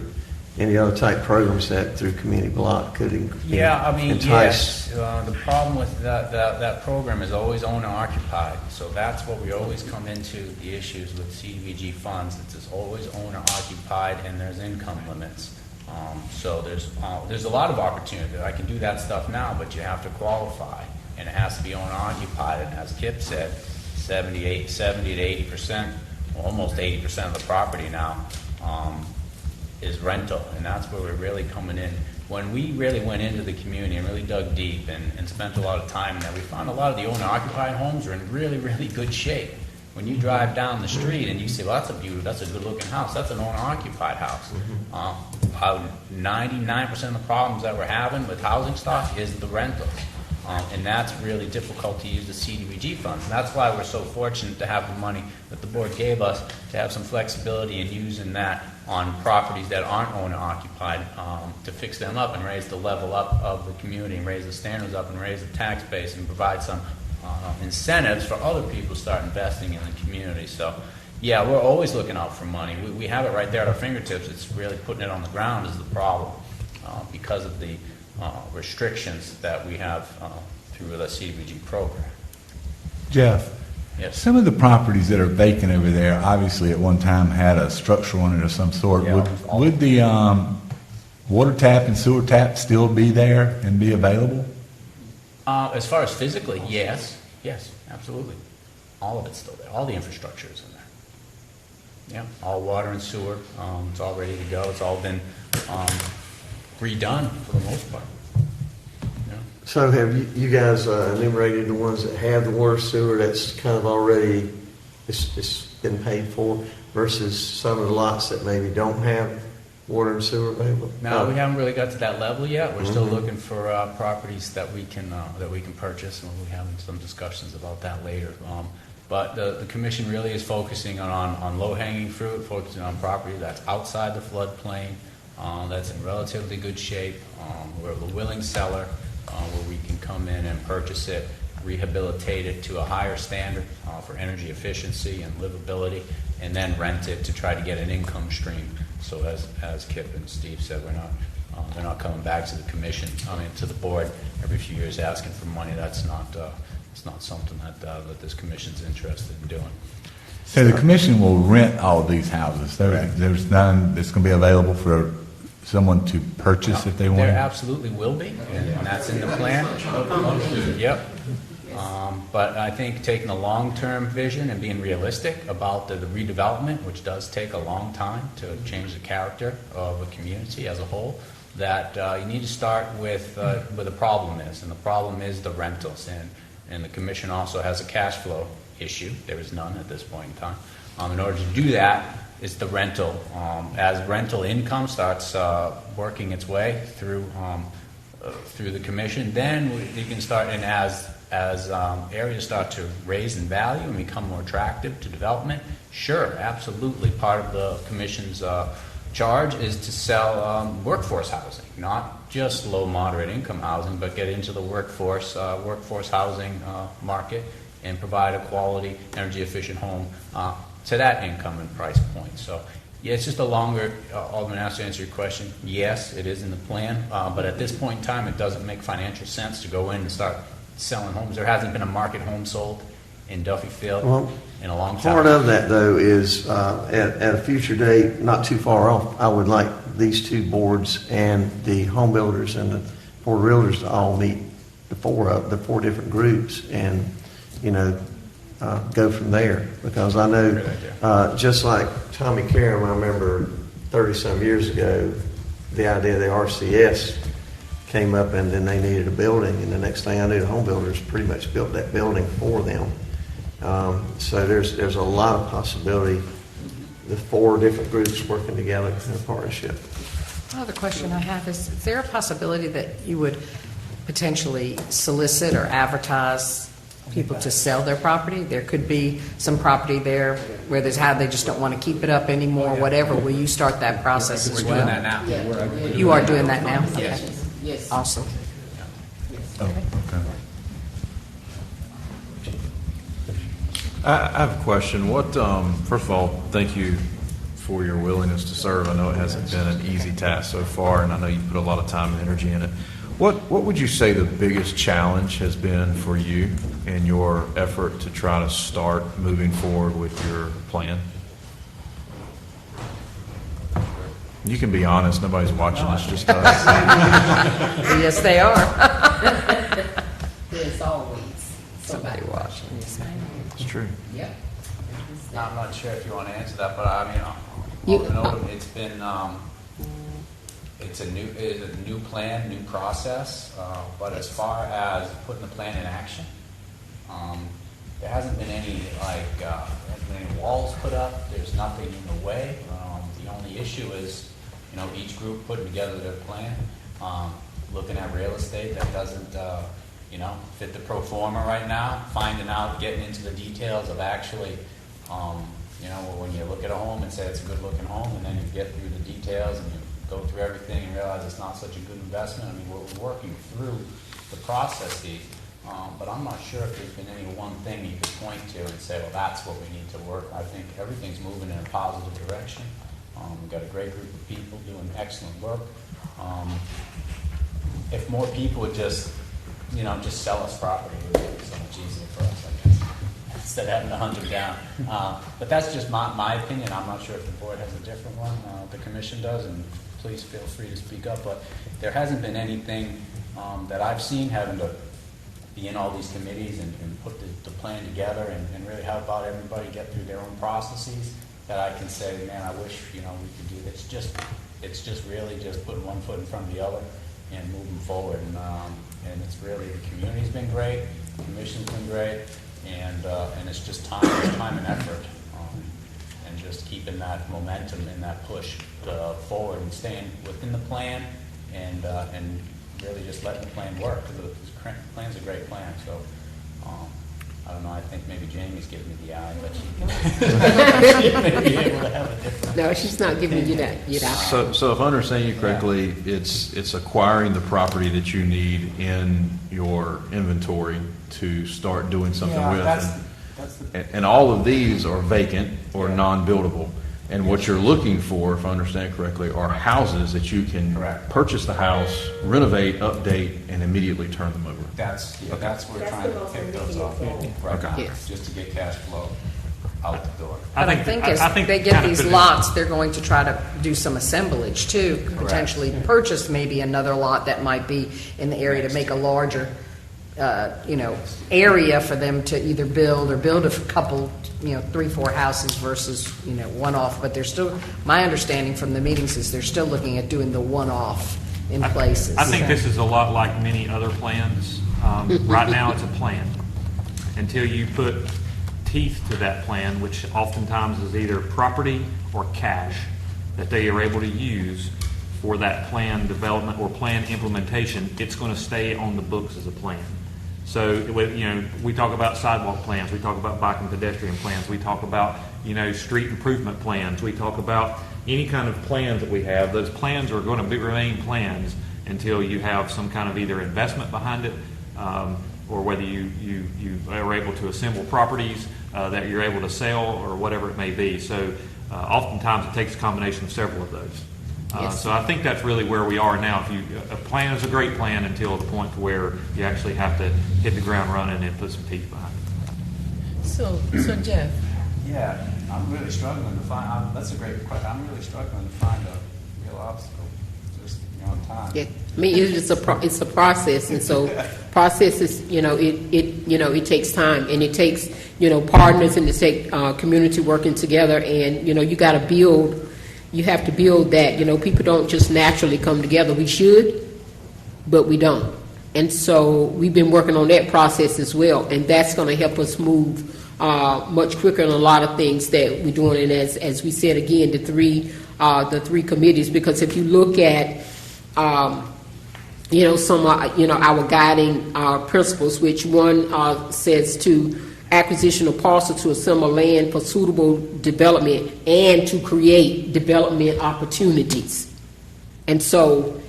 any other type programs that through community block could entice? Yes. The problem with that program is always owner occupied. So that's what we always come into the issues with CDBG funds. It's always owner occupied, and there's income limits. So there's a lot of opportunity. I can do that stuff now, but you have to qualify, and it has to be owner occupied. And as Kip said, 70 to 80%, almost 80% of the property now is rental, and that's where we're really coming in when we really went into the community and really dug deep and spent a lot of time in there, we found a lot of the owner-occupied homes are in really, really good shape. When you drive down the street and you say, well, that's a beautiful, that's a good-looking house, that's an owner-occupied house. 99% of the problems that we're having with housing stock is the rentals. And that's really difficult to use the CDBG funds. And that's why we're so fortunate to have the money that the board gave us to have some flexibility in using that on properties that aren't owner-occupied to fix them up and raise the level up of the community and raise the standards up and raise the tax base and provide some incentives for other people to start investing in the community. So, yeah, we're always looking out for money. We have it right there at our fingertips. It's really putting it on the ground is the problem because of the restrictions that we have through the CDBG program. Jeff, Yes. some of the properties that are vacant over there, obviously at one time had a structure on it of some sort. Yeah, Would the water tap and sewer tap still be there and be available? As far as physically, yes, absolutely. All of it's still there. All the infrastructure is in there. Yeah, all water and sewer. It's all ready to go. It's all been redone for the most part. Yeah. So have you guys enumerated the ones that have the water sewer that's kind of already, it's been paid for versus some of the lots that maybe don't have water and sewer available? No, we haven't really got to that level yet. We're still Mm-hmm. looking for properties that we can purchase, and we'll be having some discussions about that later. But the commission really is focusing on low-hanging fruit, focusing on property that's outside the floodplain, that's in relatively good shape. We're the willing seller, where we can come in and purchase it, rehabilitate it to a higher standard for energy efficiency and livability, and then rent it to try to get an income stream. So as Kip and Steve said, they're not coming back to the commission, to the board every few years asking for money. That's not something that this commission's interested in doing. So the commission will rent all of these houses. There's none that's going to be available for someone to purchase if they want. There absolutely will be, and that's in the plan. Yep. But I think taking a long-term vision and being realistic about the redevelopment, which does take a long time to change the character of a community as a whole, that you need to start with where the problem is, and the problem is the rentals. And the commission also has a cash flow issue. There is none at this point in time. In order to do that, is the rental. As rental income starts working its way through the commission, then you can start, and as areas start to raise in value and become more attractive to development, sure, absolutely. Part of the commission's charge is to sell workforce housing, not just low, moderate income housing, but get into the workforce housing market and provide a quality, energy efficient home to that income and price point. So, yeah, it's just a longer, Alderman asked to answer your question. Yes, it is in the plan, but at this point in time, it doesn't make financial sense to go in and start selling homes. There hasn't been a market home sold in Duffy Field in a long time. Part of that, though, is at a future date, not too far off, I would like these two boards and the home builders and the board realtors to all meet the four different groups and, go from there. Because I know, just like Tommy Karam, I remember 30-some years ago, the idea of the RCS came up and then they needed a building, and the next thing I knew, the home builders pretty much built that building for them. So there's a lot of possibility, the four different groups working together in a partnership. Another question I have is there a possibility that you would potentially solicit or advertise people to sell their property? There could be some property there where they just don't want to keep it up anymore, whatever. Will you start that process as well? We're doing that now. Yeah. You are doing that now? Yes. Okay. Yes. Awesome. Oh, okay. I have a question. First of all, thank you for your willingness to serve. I know it hasn't been an easy task so far, and I know you put a lot of time and energy in it. What would you say the biggest challenge has been for you in your effort to try to start moving forward with your plan? You can be honest. Nobody's watching. It's just us. Yes, they are. There's always Somebody watching. It's true. Yeah. I'm not sure if you want to answer that, but I mean, Alderman Odom, it's been it's a new plan, new process, but as far as putting the plan in action, there hasn't been any walls put up. There's nothing in the way. The only issue is, each group putting together their plan, looking at real estate that doesn't, fit the pro forma right now, finding out, getting into the details of actually, when you look at a home and say it's a good-looking home, and then you get through the details and you go through everything and realize it's not such a good investment. I mean, we're working through the processes, but I'm not sure if there's been any one thing you could point to and say, well, that's what we need to work. I think everything's moving in a positive direction. We've got a great group of people doing excellent work. If more people would just sell us property, it would be so much easier for us, I guess, instead of having to hunt them down. But that's just my opinion. I'm not sure if the board has a different one. The commission does, and please feel free to speak up. But there hasn't been anything that I've seen having to be in all these committees and put the plan together and really help out everybody get through their own processes that I can say, man, I wish we could do this. It's just really just putting one foot in front of the other and moving forward. And it's really, the community's been great, the commission's been great, and it's just time and effort, and just keeping that momentum and that push forward and staying within the plan and really just letting the plan work, because the plan's a great plan. So I don't know, I think maybe Jamie's giving me the eye, but she may be able to have a different... No, she's not giving you that. So if I understand you correctly, it's acquiring the property that you need in your inventory to start doing something with. And all of these are vacant or non-buildable. And what you're looking for, if I understand correctly, are houses that you can purchase the house, renovate, update, and immediately turn them over. That's what we're trying to pick those up right now, just to get cash flow out the door. I think as they get these lots, they're going to try to do some assemblage too, potentially purchase maybe another lot that might be in the area to make a larger area for them to either build a couple, 3-4 houses versus, one off. But they're still, my understanding from the meetings is they're still looking at doing the one off in places. I think this is a lot like many other plans. Right now, it's a plan. Until you put teeth to that plan, which oftentimes is either property or cash that they are able to use for that plan development or plan implementation, it's going to stay on the books as a plan. So, we talk about sidewalk plans, we talk about bike and pedestrian plans, we talk about, street improvement plans, we talk about any kind of plans that we have. Those plans are going to remain plans until you have some kind of either investment behind it, or whether you are able to assemble properties that you're able to sell or whatever it may be. So, oftentimes it takes a combination of several of those. So I think that's really where we are now. A plan is a great plan until the point where you actually have to hit the ground running and put some teeth behind it. So Jeff. Yeah, I'm really struggling to find. That's a great question. I'm really struggling to find a real obstacle. Just on time. Yeah, I mean, it's a process, and so processes, it takes time, and it takes partners, and it takes community working together, and you got to build. You have to build that. People don't just naturally come together. We should, but we don't. And so we've been working on that process as well, and that's going to help us move much quicker in a lot of things that we're doing. And as we said again, the three committees. Because if you look at some our guiding principles, which one says to acquisition of parcel to assemble land for suitable development and to create development opportunities. And so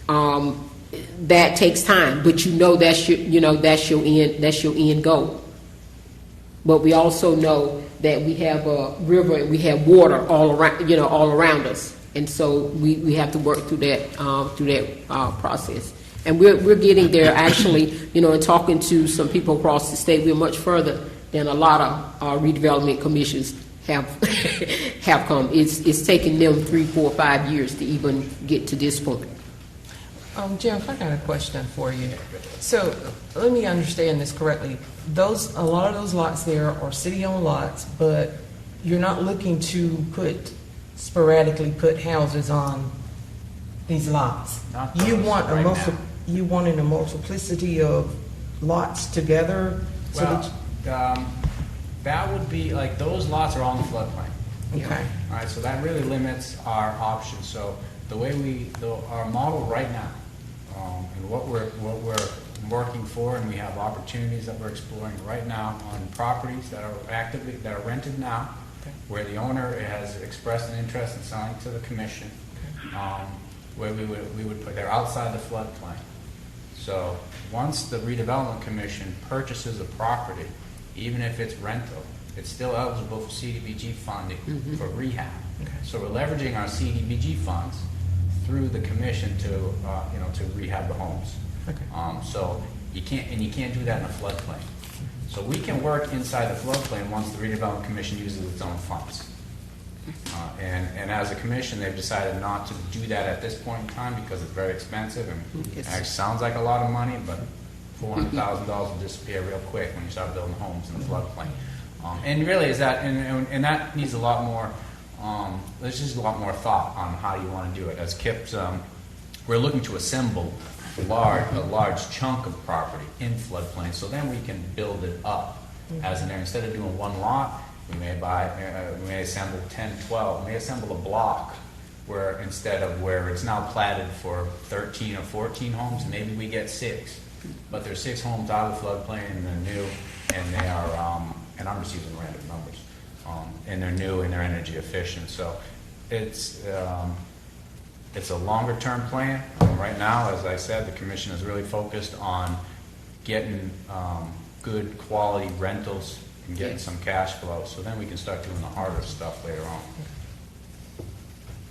that takes time, but that's your end goal. But we also know that we have a river and we have water all around us, and so we have to work through that process. And we're getting there, actually, and talking to some people across the state. We're much further than a lot of redevelopment commissions have come. It's taken them 3, 4, 5 years to even get to this point. Jeff, I got a question for you. So let me understand this correctly. A lot of those lots there are city-owned lots, but you're not looking to sporadically put houses on These lots? Not You those want right now. you wanting a multiplicity of lots together? So that Well, that would be, like, those lots are on the floodplain. Okay. All right, so that really limits our options. So the way our model right now, and what we're working for, and we have opportunities that we're exploring right now on properties that are rented now, where the owner has expressed an interest in selling to the commission, where we would put, they're outside the floodplain. So once the Redevelopment Commission purchases a property, even if it's rental, it's still eligible for CDBG funding for rehab. So we're leveraging our CDBG funds through the commission to rehab the homes. So you can't do that in a floodplain. So we can work inside the floodplain once the Redevelopment Commission uses its own funds. And as a commission, they've decided not to do that at this point in time because it's very expensive and it actually sounds like a lot of money, but $400,000 will disappear real quick when you start building homes in the floodplain. And really, and that needs a lot more. There's just a lot more thought on how you want to do it. As Kip's, we're looking to assemble a large chunk of property in floodplain, so then we can build it up as an area. Instead of doing one lot, we may assemble 10, 12. We may assemble a block where instead of where it's now platted for 13 or 14 homes, maybe we get 6. But there's 6 homes out of the floodplain and they're new, and they are, and I'm just using random numbers, and they're new and they're energy efficient. So it's a longer term plan. Right now, as I said, the commission is really focused on getting good quality rentals and getting some cash flow. So then we can start doing the harder stuff later on.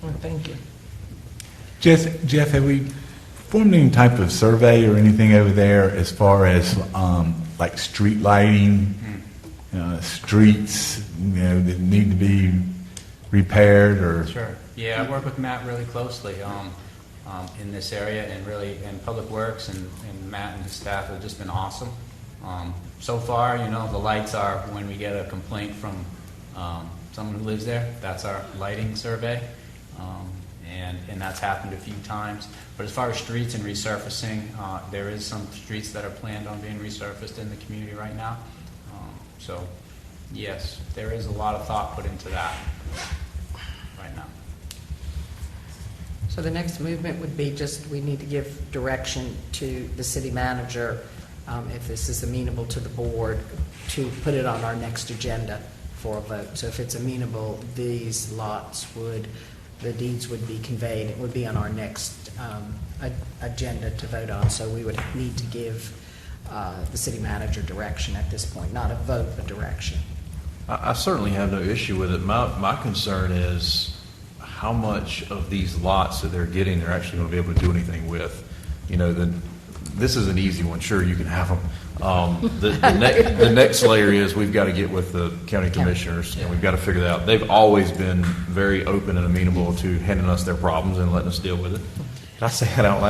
Well, thank you. Jeff, have we formed any type of survey or anything over there as far as like street lighting, streets, that need to be repaired or? Sure. Yeah, I work with Matt really closely in this area, and Public Works, and Matt and his staff have just been awesome. So far, the lights are, when we get a complaint from someone who lives there, that's our lighting survey, and that's happened a few times. But as far as streets and resurfacing, there is some streets that are planned on being resurfaced in the community right now. So, yes, there is a lot of thought put into that right now. So the next movement would be we need to give direction to the city manager, if this is amenable to the board, to put it on our next agenda for a vote. So if it's amenable, these lots the deeds would be conveyed. It would be on our next agenda to vote on. So we would need to give the city manager direction at this point, not a vote, but direction. I certainly have no issue with it. My concern is how much of these lots that they're getting they're actually going to be able to do anything with. This is an easy one. Sure, you can have them. The next layer is we've got to get with the county commissioners, and we've got to figure that out. They've always been very open and amenable to handing us their problems and letting us deal with it. Did I say that out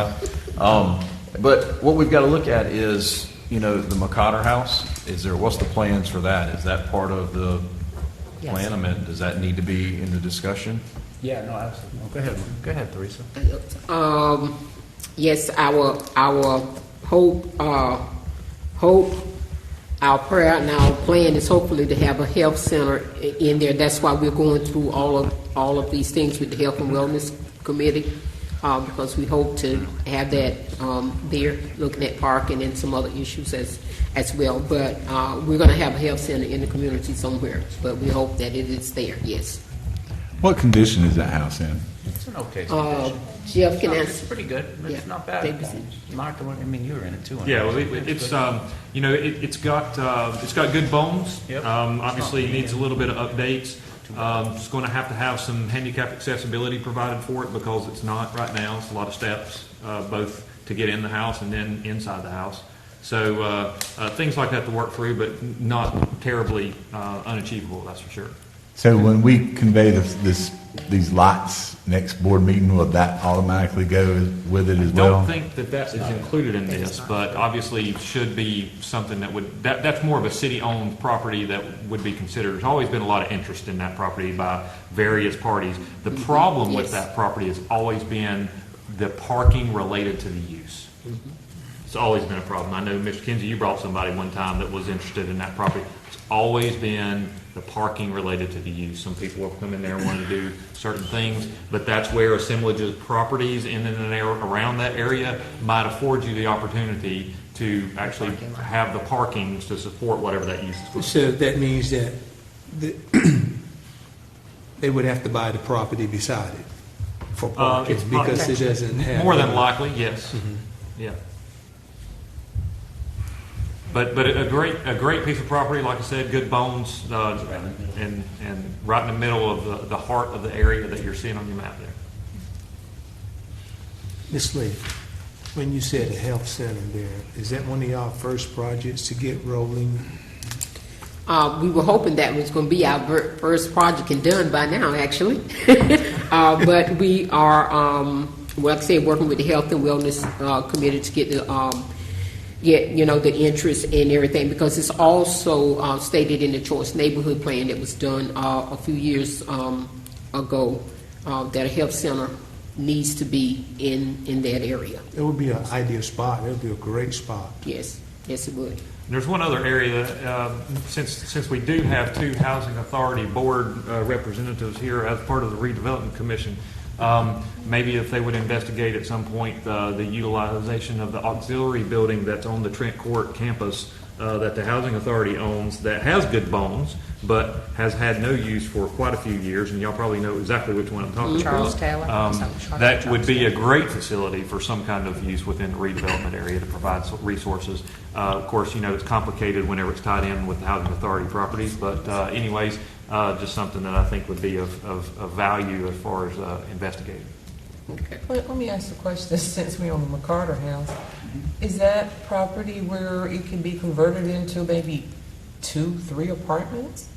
loud? But what we've got to look at is, the McCotter house. What's the plans for that? Is that part of the plan? I mean, does that need to be in the discussion? Yeah, no, absolutely. Go ahead, Teresa. Yes, our hope, our prayer and our plan is hopefully to have a health center in there. That's why we're going through all of these things with the Health and Wellness Committee, because we hope to have that there, looking at parking and some other issues as well. But we're going to have a health center in the community somewhere, but we hope that it is there, yes. What condition is that house in? It's an okay condition. Jeff can It's answer. pretty good. It's not bad. Mark, you were in it too. Yeah, well, it's got good bones. Yep. Obviously, it needs a little bit of updates. It's going to have some handicap accessibility provided for it because it's not right now. It's a lot of steps, both to get in the house and then inside the house. So things like that to work through, but not terribly unachievable. That's for sure. So when we convey these lots next board meeting, will that automatically go with it as well? I don't think that is included in this, but obviously should be something that's more of a city-owned property that would be considered. There's always been a lot of interest in that property by various parties. The problem with that property has always been the parking related to the use. It's always been a problem. I know, Mr. Kinsey, you brought somebody one time that was interested in that property. It's always been the parking related to the use. Some people have come in there and wanted to do certain things, but that's where assemblage of properties in and around that area might afford you the opportunity to actually have the parkings to support whatever that use is. So that means that they would have to buy the property beside it for parking because it doesn't have. More than likely, yes. Yeah. But a great piece of property, like I said, good bones, and right in the middle of the heart of the area that you're seeing on your map there. Ms. Lee, when you said a health center there, is that one of y'all first projects to get rolling? We were hoping that was going to be our first project and done by now, actually. But we are, like I said, working with the Health and Wellness Committee to get the interest in everything, because it's also stated in the Choice Neighborhood Plan that was done a few years ago that a health center needs to be in that area. It would be an ideal spot. It would be a great spot. Yes, it would. There's one other area that, since we do have two Housing Authority Board representatives here as part of the Redevelopment Commission, maybe if they would investigate at some point the utilization of the auxiliary building that's on the Trent Court campus that the Housing Authority owns, that has good bones, but has had no use for quite a few years, and y'all probably know exactly which one I'm talking Charles about. Taylor. That would be a great facility for some kind of use within the redevelopment area to provide resources. Of course, it's complicated whenever it's tied in with the Housing Authority properties, but anyways, just something that I think would be of value as far as investigating. Okay. Let me ask the question, since we're on the McCarter House. Is that property where it can be converted into maybe 2-3 apartments?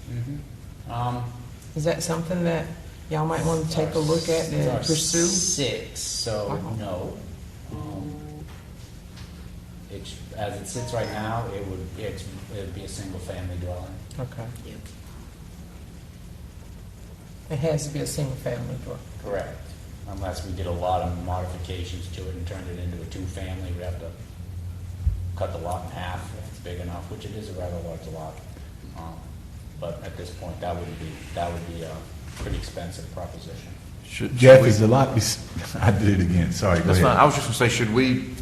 Is that something that y'all might want to take a look at and pursue? 6, so no. As it sits right now, it would be a single-family dwelling. Okay. It has to be a single-family dwelling. Correct. Unless we did a lot of modifications to it and turned it into a 2-family, we'd have to cut the lot in half if it's big enough, which it is a rather large lot. But at this point, that would be a pretty expensive proposition. Jeff, is the lot, I did it again, sorry, go That's ahead. fine. I was just going to say, should we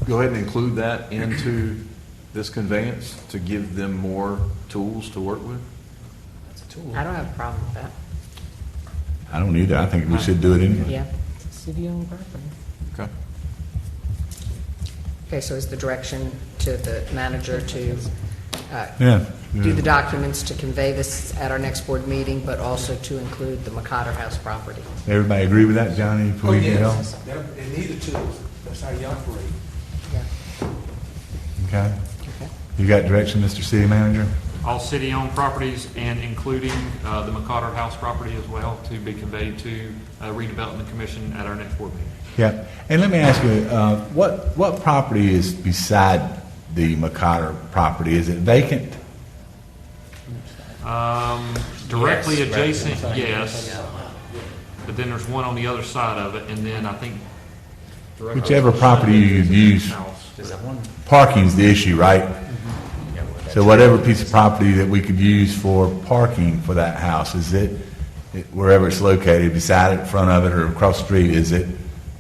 go ahead and include that into this conveyance to give them more tools to work with? I don't have a problem with that. I don't either, I think we should do it anyway. Yeah. City-owned property. Okay. Okay, so is the direction to the manager to Yeah. do the documents to convey this at our next board meeting, but also to include the McCotter House property? Everybody agree with that, Johnny, before we get on? They need the tools. That's how you operate. Okay. You got direction, Mr. City Manager? All city-owned properties and including the McCotter House property as well to be conveyed to Redevelopment Commission at our next board meeting. Yeah, and let me ask you, what property is beside the McCotter property? Is it vacant? Directly Yes, adjacent, right. yes. But then there's one on the other side of it, and then I think directly Whichever property you use, Is that one? parking's the issue, right? So whatever piece of property that we could use for parking for that house, is it wherever it's located, beside it, in front of it, or across the street, is it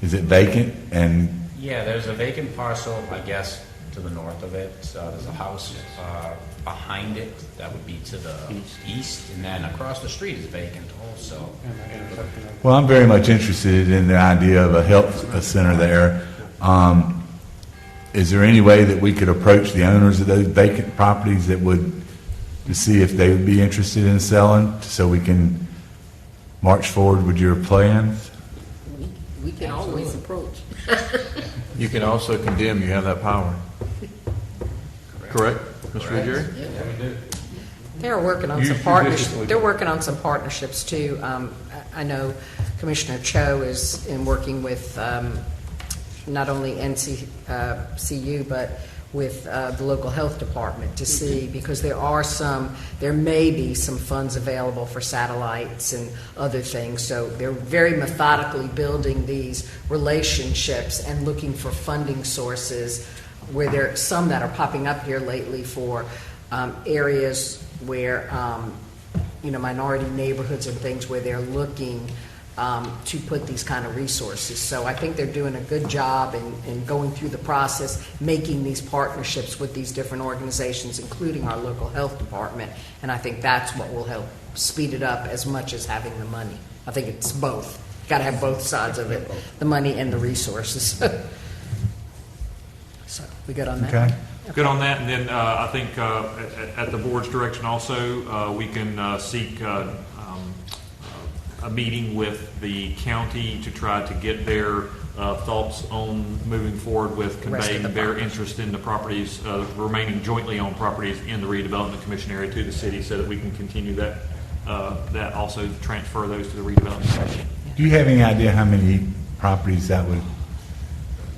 vacant? And Yeah, there's a vacant parcel, I guess, to the north of it. So there's a house behind it that would be to the east, and then across the street is vacant also. well, I'm very much interested in the idea of a health center there. Is there any way that we could approach the owners of those vacant properties that would, to see if they would be interested in selling, so we can march forward with your plans? We can always approach. You can also condemn, you have that power. Correct, Mr. Ruggieri? They're working on some partnerships. They're working on some partnerships too. I know Commissioner Cho is in working with not only NCCU, but with the local health department to see, because there may be some funds available for satellites and other things. So they're very methodically building these relationships and looking for funding sources, where there are some that are popping up here lately for areas where, minority neighborhoods and things where they're looking to put these kind of resources. So I think they're doing a good job in going through the process, making these partnerships with these different organizations, including our local health department. And I think that's what will help speed it up as much as having the money. I think it's both. Got to have both sides of it, the money and the resources. So we good on that? Okay. Good on that, and then I think at the board's direction also, we can seek a meeting with the county to try to get their thoughts on moving forward with conveying their interest in the properties, remaining jointly owned properties in the Redevelopment Commission area to the city, so that we can continue that, that also transfer those to the Redevelopment Commission. Do you have any idea how many properties that would?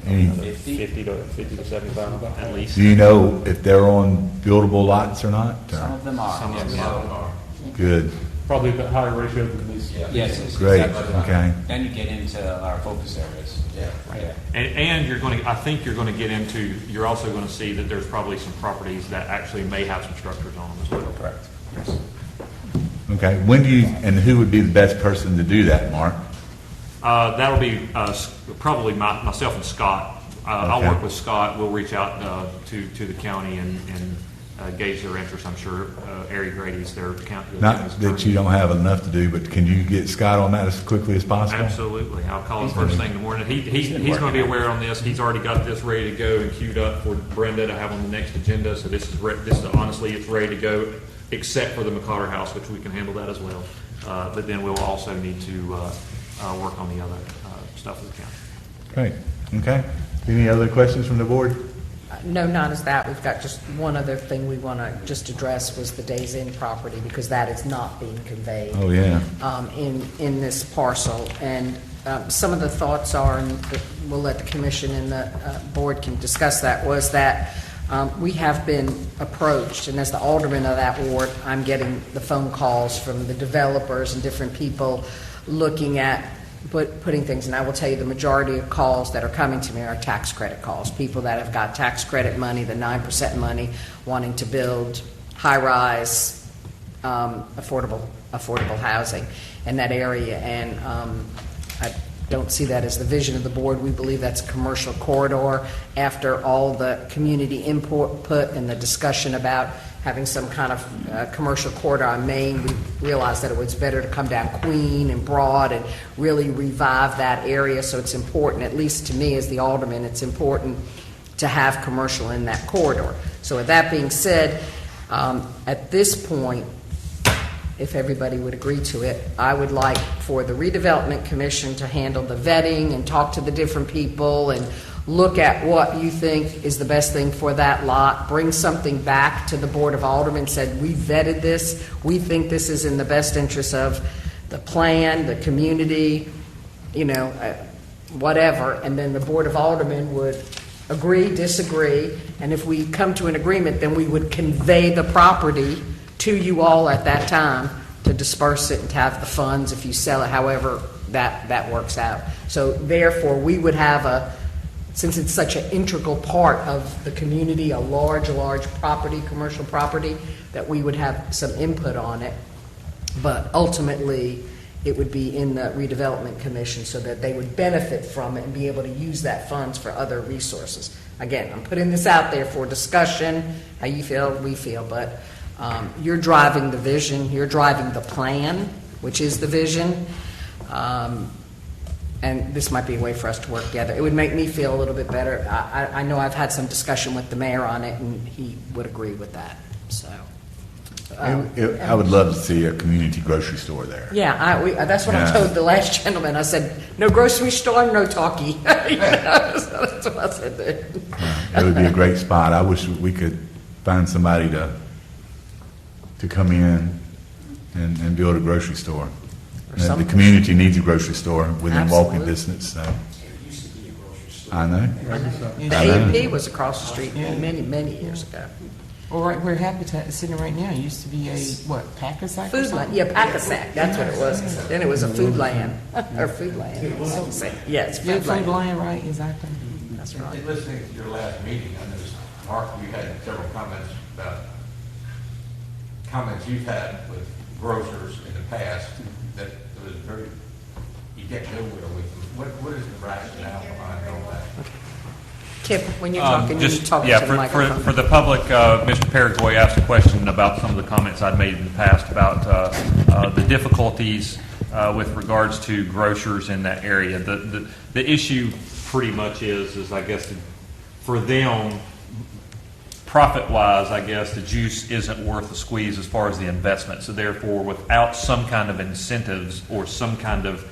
50 to 75 at least. Do you know if they're on buildable lots or not? Some of them are. Some of them are. Good. Probably a bit higher ratio than these. Yes. Great, Exactly. okay. Then you get into our focus areas. Yeah. And you're going to, I think you're going to get into, you're also going to see that there's probably some properties that actually may have some structures on them as well. Correct. Yes. Okay, and who would be the best person to do that, Mark? That'll be probably myself and Scott. I'll Okay. work with Scott. We'll reach out to the county and gauge their interest. I'm sure Ari Grady's their county. Not that you don't have enough to do, but can you get Scott on that as quickly as possible? Absolutely. I'll call him first thing in the morning. He's going to be aware on this. He's already got this ready to go and queued up for Brenda to have on the next agenda. So this is honestly, it's ready to go, except for the McCotter House, which we can handle that as well. But then we'll also need to work on the other stuff with the county. Great, okay. Any other questions from the board? No, not as that. We've got just one other thing we want to just address, was the Days Inn property, because that is not being conveyed. Oh, yeah. In this parcel. And some of the thoughts are, and we'll let the commission and the board can discuss that, was that we have been approached, and as the alderman of that ward, I'm getting the phone calls from the developers and different people looking at putting things, and I will tell you the majority of calls that are coming to me are tax credit calls. People that have got tax credit money, the 9% money, wanting to build high-rise, affordable housing in that area. And I don't see that as the vision of the board. We believe that's a commercial corridor. After all the community input and the discussion about having some kind of commercial corridor on Main, we realized that it was better to come down Queen and Broad and really revive that area. So it's important, at least to me as the alderman, it's important to have commercial in that corridor. So with that being said, at this point, if everybody would agree to it, I would like for the Redevelopment Commission to handle the vetting and talk to the different people and look at what you think is the best thing for that lot, bring something back to the Board of Aldermen, said, we vetted this, we think this is in the best interest of the plan, the community, whatever, and then the Board of Aldermen would agree, disagree, and if we come to an agreement, then we would convey the property to you all at that time to disperse it and to have the funds if you sell it, however that works out. So therefore, we would have since it's such an integral part of the community, a large property, commercial property, that we would have some input on it. But ultimately, it would be in the Redevelopment Commission so that they would benefit from it and be able to use that funds for other resources. Again, I'm putting this out there for discussion, how you feel, we feel, but you're driving the vision, you're driving the plan, which is the vision. And this might be a way for us to work together. It would make me feel a little bit better. I know I've had some discussion with the mayor on it, and he would agree with that. So, I would love to see a community grocery store there. yeah, that's what I told the last gentleman. I said, no grocery store, no talkie. So that's what I said there. It would be a great spot. I wish we could find somebody to come in and build a grocery store. The community needs a grocery store within walking distance. So. There used to be a grocery store I know. The A&P was across the street many, many years ago. Well, right where Habitat is sitting right now, it used to be a, what, Pack-a-Sack or Food something? land, yeah, Pack-a-Sack, that's what it was. Then it was a food land, or food land. Yeah, it's Yeah, food land. food land, right, exactly. That's right. Listening to your last meeting, I noticed, Mark, you had several comments about comments you've had with grocers in the past that it was very, you get nowhere with them. What is the rationale behind all that? Kip, when you're talking, you talk Yeah, to the microphone. for the public, Mr. Paraguay asked a question about some of the comments I'd made in the past about the difficulties with regards to grocers in that area. The issue pretty much is I guess, for them, profit-wise, I guess, the juice isn't worth the squeeze as far as the investment. So therefore, without some kind of incentives or some kind of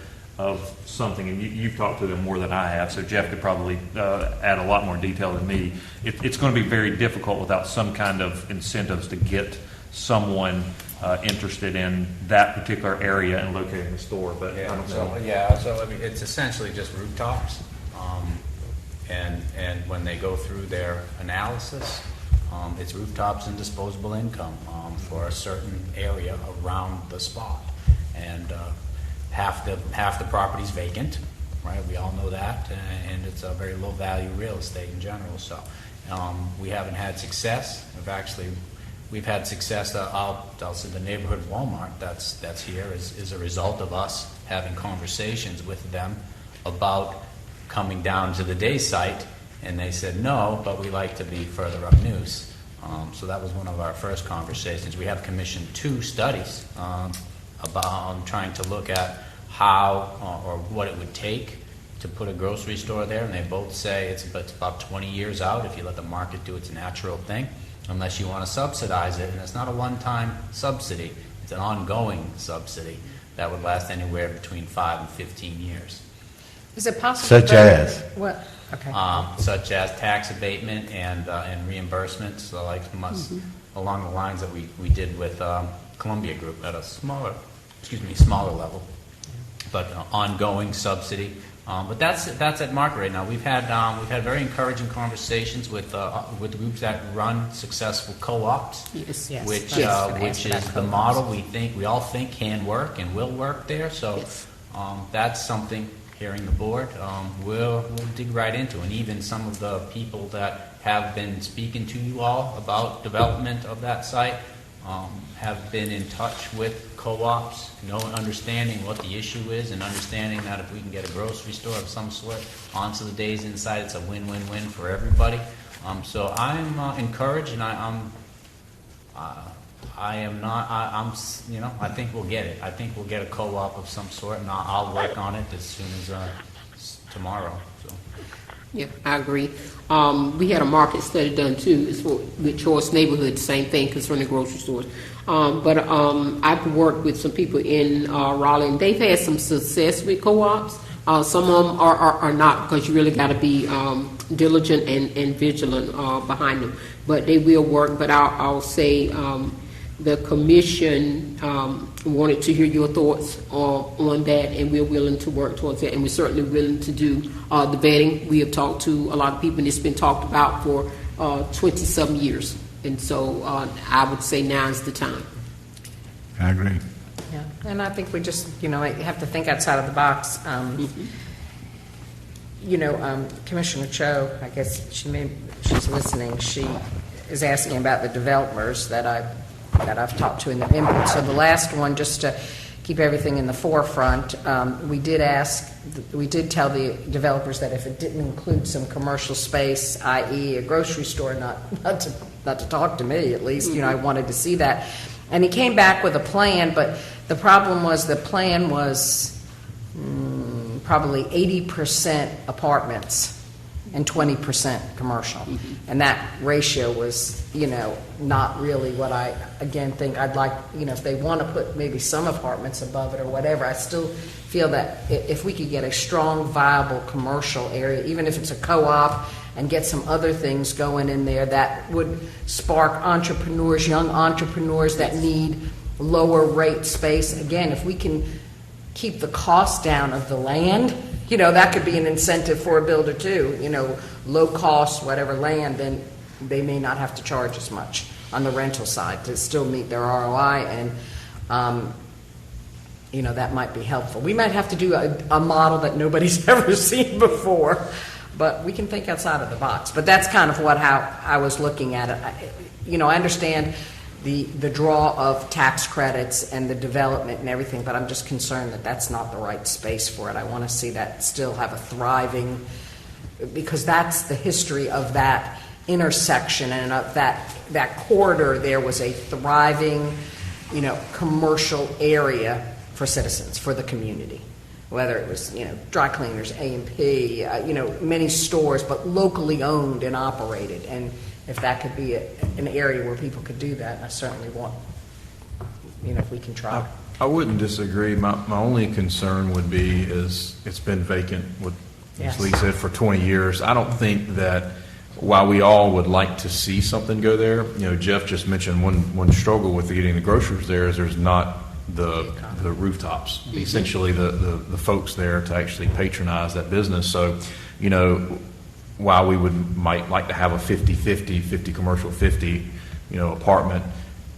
something, and you've talked to them more than I have, so Jeff could probably add a lot more detail than me. It's going to be very difficult without some kind of incentives to get someone interested in that particular area and locating the store. But I don't know. So I mean, it's essentially just rooftops, and when they go through their analysis, it's rooftops and disposable income for a certain area around the spot, and half the property's vacant, right? We all know that, and it's a very low value real estate in general. So we haven't had success. We've had success. I'll say the neighborhood Walmart that's here is a result of us having conversations with them about coming down to the day site, and they said no, but we like to be further up Neuse. So that was one of our first conversations. We have commissioned 2 studies about trying to look at how or what it would take to put a grocery store there, and they both say it's about 20 years out if you let the market do its natural thing, unless you want to subsidize it. And it's not a one-time subsidy, it's an ongoing subsidy that would last anywhere between 5 and 15 years. Is it possible? Such as? What? Okay. Such as tax abatement and reimbursement, so like along the lines that we did with Columbia Group at a smaller level, but ongoing subsidy. But that's at market right now. We've had very encouraging conversations with groups that run successful co-ops, Yes. which Yes. is the model we all think can work and will work there. So that's something. Hearing the board, we'll dig right into, and even some of the people that have been speaking to you all about development of that site have been in touch with co-ops, understanding what the issue is, and understanding that if we can get a grocery store of some sort onto the days inside, it's a win-win-win for everybody. So I'm encouraged, and I think we'll get it. I think we'll get a co-op of some sort, and I'll work on it as soon as tomorrow. So. Yeah, I agree. We had a market study done too. It's with Choice Neighborhood, same thing concerning grocery stores. But I've worked with some people in Raleigh, and they've had some success with co-ops. Some of them are not, because you really got to be diligent and vigilant behind them. But they will work. But I'll say the commission wanted to hear your thoughts on that, and we're willing to work towards that, and we're certainly willing to do the vetting. We have talked to a lot of people, and it's been talked about for 20-some years, and so I would say now is the time. I agree. Yeah, and I think we just, have to think outside of the box. Commissioner Cho, I guess she's listening. She is asking about the developers that I've talked to in the input. So the last one, just to keep everything in the forefront, we did tell the developers that if it didn't include some commercial space, i.e. a grocery store, not to talk to me at least, I wanted to see that. And he came back with a plan, but the problem was the plan was probably 80% apartments and 20% commercial. And that ratio was, not really what I, again, think I'd like, if they want to put maybe some apartments above it or whatever, I still feel that if we could get a strong, viable commercial area, even if it's a co-op, and get some other things going in there that would spark young entrepreneurs that need lower rate space. Again, if we can keep the cost down of the land, that could be an incentive for a builder too. Low cost, whatever land, then they may not have to charge as much on the rental side to still meet their ROI, and that might be helpful. We might have to do a model that nobody's ever seen before, but we can think outside of the box. But that's kind of how I was looking at it. I understand the draw of tax credits and the development and everything, but I'm just concerned that that's not the right space for it. I want to see that still have a thriving, because that's the history of that intersection and of that corridor. There was a thriving, commercial area for citizens, for the community, whether it was, dry cleaners, A&P, many stores, but locally owned and operated. And if that could be an area where people could do that, I certainly want, if we can try. I wouldn't disagree. My only concern would be is it's been vacant, what Ms. Lee said, for 20 years. I don't think that while we all would like to see something go there, Jeff just mentioned one struggle with getting the grocers there is there's not the rooftops, Mm-hmm. essentially the folks there to actually patronize that business. So, while we might like to have a 50-50, 50 commercial, 50, apartment,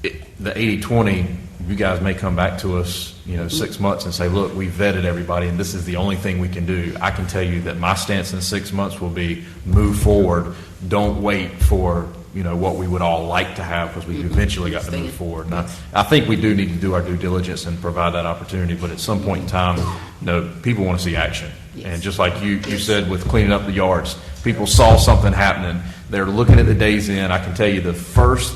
the 80-20, you guys may come back to us, 6 months and say, look, we vetted everybody and this is the only thing we can do. I can tell you that my stance in 6 months will be move forward. Don't wait for, what we would all like to have, because we eventually got to move forward. And I think we do need to do our due diligence and provide that opportunity, but at some point in time, people want to see action. And just like you said with cleaning up the yards, people saw something happening. They're looking at the days in. I can tell you the first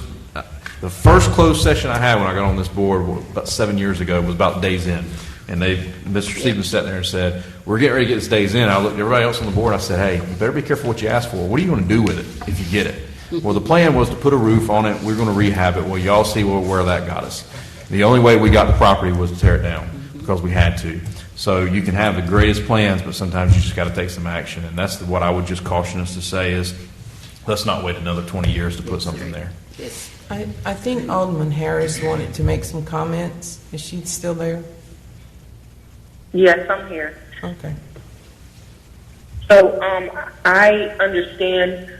closed session I had when I got on this board about 7 years ago was about days in. And Mr. Stevens sat there and said, we're getting ready to get this days in. I looked at everybody else on the board. I said, hey, you better be careful what you ask for. What are you going to do with it if you get it? Well, the plan was to put a roof on it. We're going to rehab it. Well, y'all see where that got us. The only way we got the property was to tear it down because we had to. So you can have the greatest plans, but sometimes you just got to take some action. And that's what I would just caution us to say is, let's not wait another 20 years to put something there. I think Alderman Harris wanted to make some comments. Is she still there? Yes, I'm here. Okay. So I understand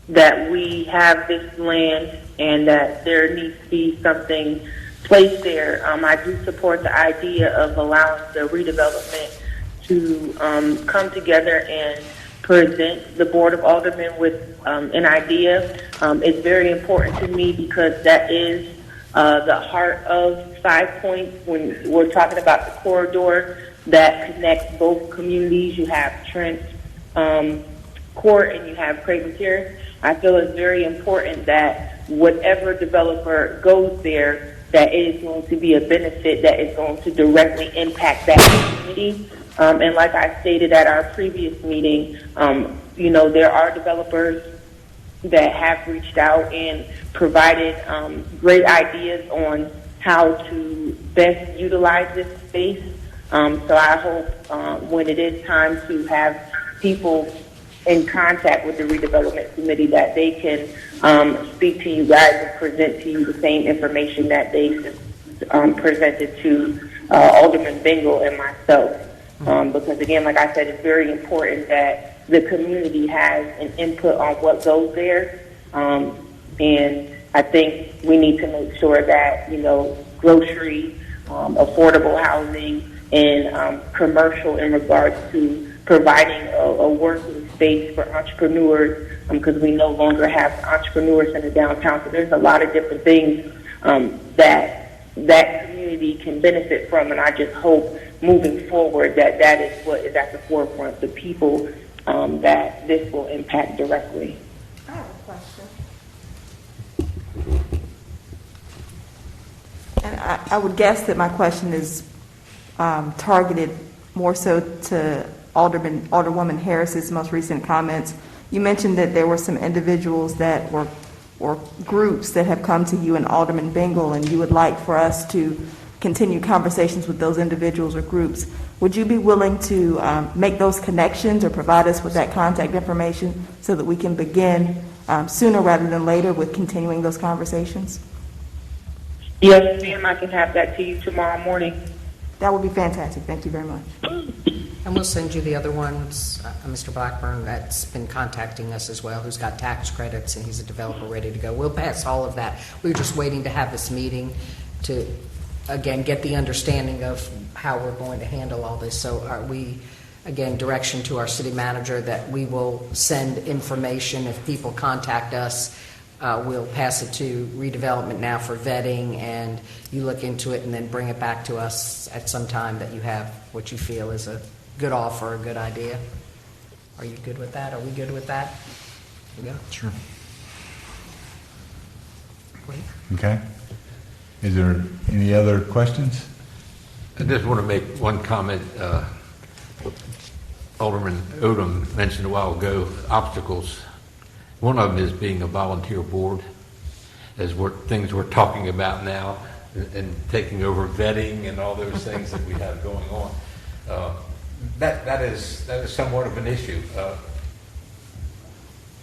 that we have this land and that there needs to be something placed there. I do support the idea of allowing the redevelopment to come together and present the Board of Aldermen with an idea. It's very important to me because that is the heart of 5 Points when we're talking about the corridor that connects both communities. You have Trent Court and you have Craven Terrace. I feel it's very important that whatever developer goes there, that it is going to be a benefit that is going to directly impact that community. And like I stated at our previous meeting, there are developers that have reached out and provided great ideas on how to best utilize this space. So I hope when it is time to have people in contact with the redevelopment committee that they can speak to you guys and present to you the same information that they presented to Alderman Bingle and myself. Because again, like I said, it's very important that the community has an input on what goes there. And I think we need to make sure that, grocery, affordable housing, and commercial in regards to providing a working space for entrepreneurs, because we no longer have entrepreneurs in the downtown. So there's a lot of different things that community can benefit from, and I just hope moving forward that is what is at the forefront, the people that this will impact directly. I have a question. And I would guess that my question is targeted more so to Alderwoman Harris's most recent comments. You mentioned that there were some individuals that were or groups that have come to you and Alderman Bingle, and you would like for us to continue conversations with those individuals or groups. Would you be willing to make those connections or provide us with that contact information so that we can begin sooner rather than later with continuing those conversations? Yes, ma'am, I can have that to you tomorrow morning. That would be fantastic. Thank you very much. And we'll send you the other ones. Mr. Blackburn, that's been contacting us as well, who's got tax credits, and he's a developer ready to go. We'll pass all of that. We were just waiting to have this meeting to, again, get the understanding of how we're going to handle all this. So are we, again, direction to our city manager that we will send information if people contact us. We'll pass it to redevelopment now for vetting, and you look into it and then bring it back to us at some time that you have what you feel is a good offer, a good idea. Are you good with that? Are we good with that? Yeah. Sure. Okay. Is there any other questions? I just want to make one comment. Alderman Odom mentioned a while ago obstacles. One of them is being a volunteer board, as things we're talking about now, and taking over vetting and all those things that we have going on. That is somewhat of an issue.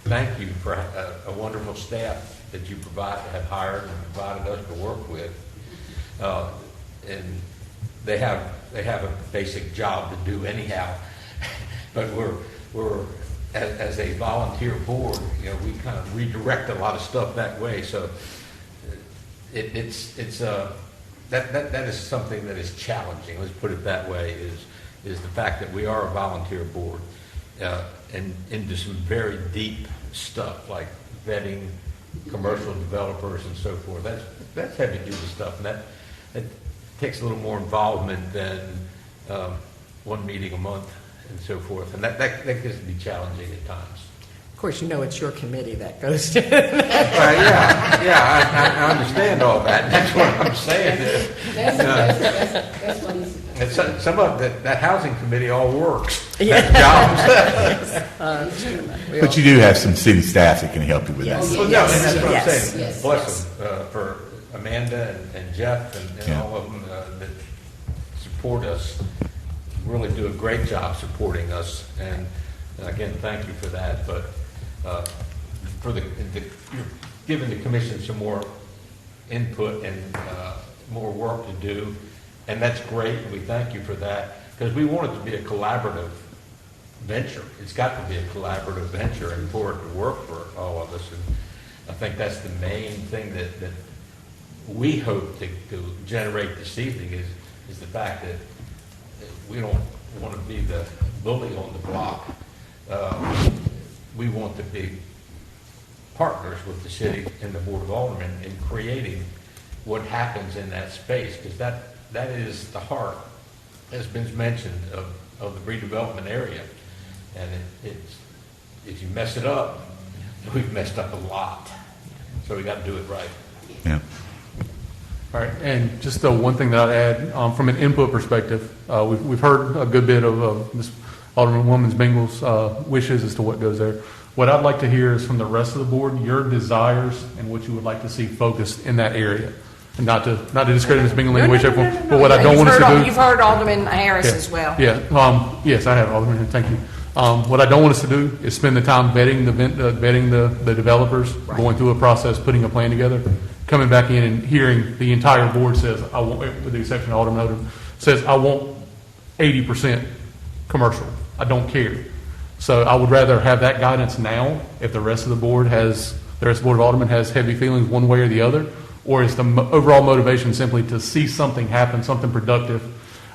Thank you for a wonderful staff that you have hired and provided us to work with, and they have a basic job to do anyhow. But we're as a volunteer board, we kind of redirect a lot of stuff that way. So that is something that is challenging. Let's put it that way. Is the fact that we are a volunteer board and into some very deep stuff like vetting commercial developers and so forth. That's heavy duty stuff, and that takes a little more involvement than one meeting a month and so forth, and that gets to be challenging at times. Of course, it's your committee that goes to. I understand all that. That's what I'm saying. That's what he's. And some of that housing committee all works. Yeah. Jobs. But you do have some city staff that can help you with that. Well, no, and that's what I'm Yes. saying. Yes. Bless them for Amanda and Jeff and all of them that support us. Really do a great job supporting us, and again, thank you for that. But you're giving the commission some more input and more work to do, and that's great. And we thank you for that because we want it to be a collaborative venture. It's got to be a collaborative venture, and for it to work for all of us. And I think that's the main thing that we hope to generate this evening is the fact that we don't want to be the bully on the block. We want to be partners with the city and the Board of Aldermen in creating what happens in that space, because that is the heart, as been mentioned, of the redevelopment area. And if you mess it up, we've messed up a lot. So we got to do it right. Yeah. All right, and just one thing that I'd add, from an input perspective, we've heard a good bit of Ms. Alderwoman Bingle's wishes as to what goes there. What I'd like to hear is from the rest of the board, your desires and what you would like to see focused in that area. And not to discredit Ms. Bingle in any way, shape, or form, but what I don't want us to do... You've heard Alderman Harris as well. Yeah, yes, I have, Alderman, thank you. What I don't want us to do is spend the time vetting the developers, going through a process, putting a plan together, coming back in and hearing the entire board says, I want, with the exception of Alderman Odom, says, I want 80% commercial. I don't care. So I would rather have that guidance now if the rest of the board of Aldermen has heavy feelings one way or the other, or is the overall motivation simply to see something happen, something productive.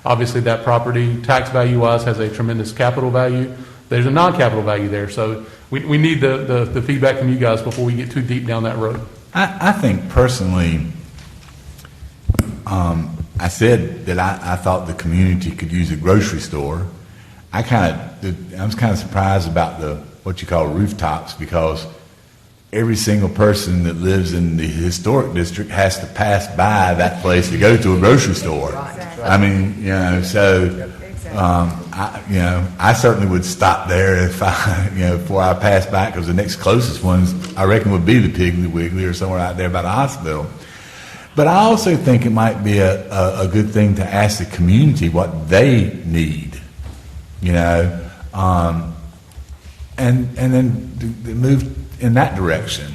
Obviously that property, tax value-wise, has a tremendous capital value. There's a non-capital value there. So we need the feedback from you guys before we get too deep down that road. I think personally, I said that I thought the community could use a grocery store. I was kind of surprised about what you call rooftops, because every single person that lives in the historic district has to pass by that place to go to a grocery store. I mean, so I certainly would stop there if before I pass by, because the next closest ones I reckon would be the Piggly Wiggly or somewhere out there by the hospital. But I also think it might be a good thing to ask the community what they need, and then move in that direction.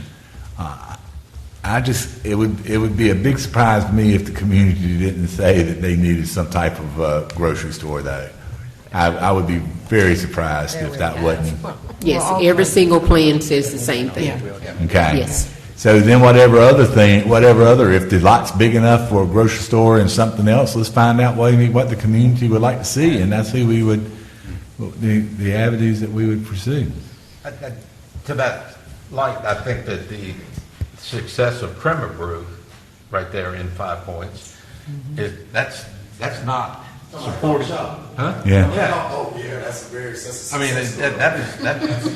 it would be a big surprise to me if the community didn't say that they needed some type of grocery store though. I would be very surprised if that wasn't. Yes, every single plan says the same thing. Okay. Yes. So then if the lot's big enough for a grocery store and something else, let's find out what the community would like to see, and that's who we would, the avenues that we would pursue. To that light, I think that the success of Creamer Brew, right there in 5 Points, that's not supported. Huh? Yeah. Oh, yeah, that's very I mean,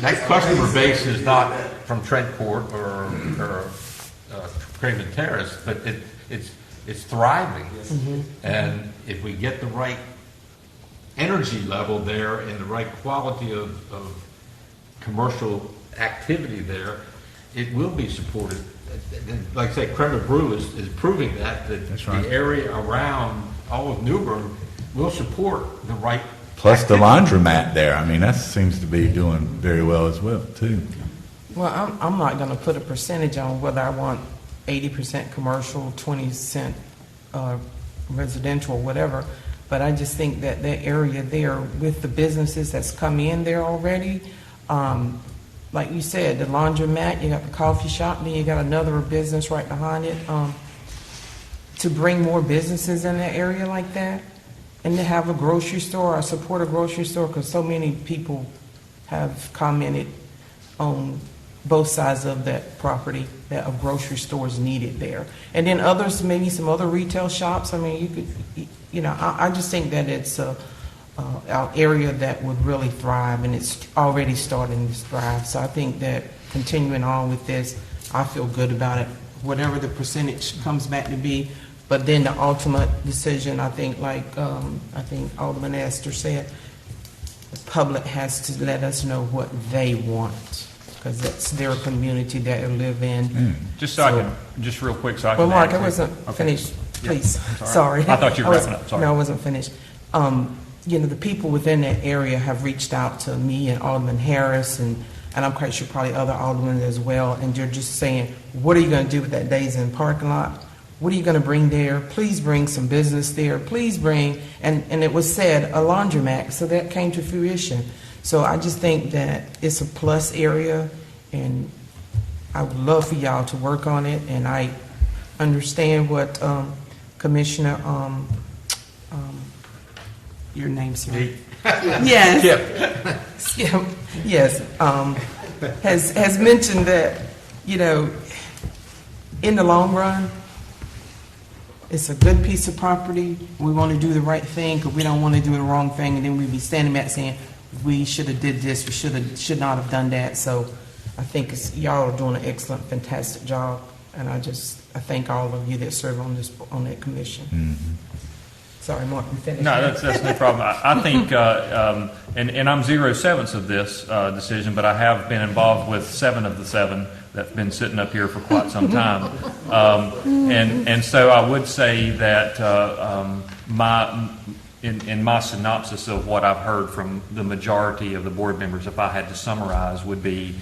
that customer base is not from Trent Court or Craven Terrace, but it's thriving. And if we get the right energy level there and the right quality of commercial activity there, it will be supported. Like I say, Creamer Brew is proving that That's right. the area around all of New Bern will support the right. Plus the laundromat there. I mean, that seems to be doing very well as well, too. Well, I'm not going to put a percentage on whether I want 80% commercial, 20% residential, whatever, but I just think that area there with the businesses that's come in there already, like you said, the laundromat, you got the coffee shop, then you got another business right behind it, to bring more businesses in that area like that, and to have a grocery store, I support a grocery store because so many people have commented on both sides of that property that a grocery store is needed there. And then others, maybe some other retail shops. I mean, you could, I just think that it's an area that would really thrive, and it's already starting to thrive. So I think that continuing on with this, I feel good about it, whatever the percentage comes back to be. But then the ultimate decision, I think, like I think Alderman Astor said, the public has to let us know what they want, because that's their community that they live in. Just so I can, just real quick, so I can. Well, Mark, add I wasn't finished. Please, sorry. I thought you were wrapping up. Sorry. No, I wasn't finished. The people within that area have reached out to me and Alderman Harris, and I'm quite sure probably other aldermen as well, and they're just saying, what are you going to do with that Days Inn parking lot? What are you going to bring there? Please bring some business there. Please bring, and it was said, a laundromat, so that came to fruition. So I just think that it's a plus area, and I would love for y'all to work on it, and I understand what Commissioner, your name, sir? Yes. Skip. Yes. Has mentioned that, in the long run, it's a good piece of property. We want to do the right thing because we don't want to do the wrong thing, and then we'd be standing back saying, we should have did this, we should not have done that. So I think y'all are doing an excellent, fantastic job, and I thank all of you that serve on that commission. Mm-hmm. Sorry, Mark, you finished? No, that's no problem. I think, and I'm 0/7 of this decision, but I have been involved with 7 of the 7 that's been sitting up here for quite some time. And so I would say that in my synopsis of what I've heard from the majority of the board members, if I had to summarize, would be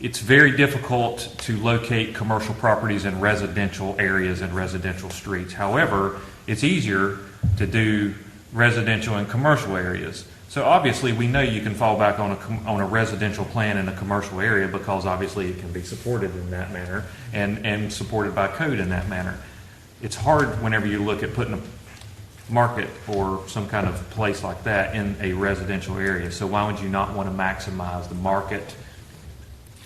it's very difficult to locate commercial properties in residential areas and residential streets. However, it's easier to do residential and commercial areas. So obviously, we know you can fall back on a residential plan in a commercial area because obviously it can be supported in that manner and supported by code in that manner. It's hard whenever you look at putting a market or some kind of place like that in a residential area. So why would you not want to maximize the market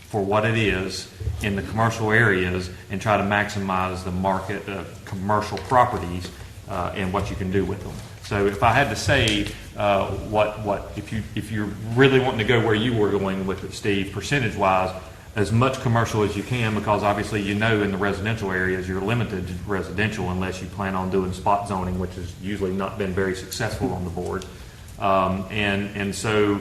for what it is in the commercial areas and try to maximize the market of commercial properties and what you can do with them? So if I had to say if you're really wanting to go where you were going with it, Steve, percentage-wise, as much commercial as you can, because obviously in the residential areas you're limited to residential unless you plan on doing spot zoning, which has usually not been very successful on the board. So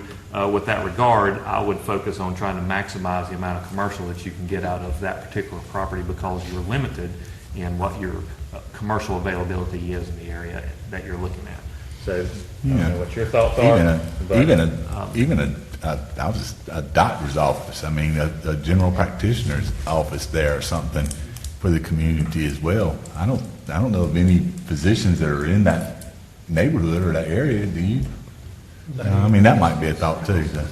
with that regard, I would focus on trying to maximize the amount of commercial that you can get out of that particular property because you're limited in what your commercial availability is in the area that you're looking at. So, I Yeah. don't know what your thoughts are. A doctor's office, I mean, a general practitioner's office there or something for the community as well. I don't know of any physicians that are in that neighborhood or that area, do you? I mean, that might be a thought too. So.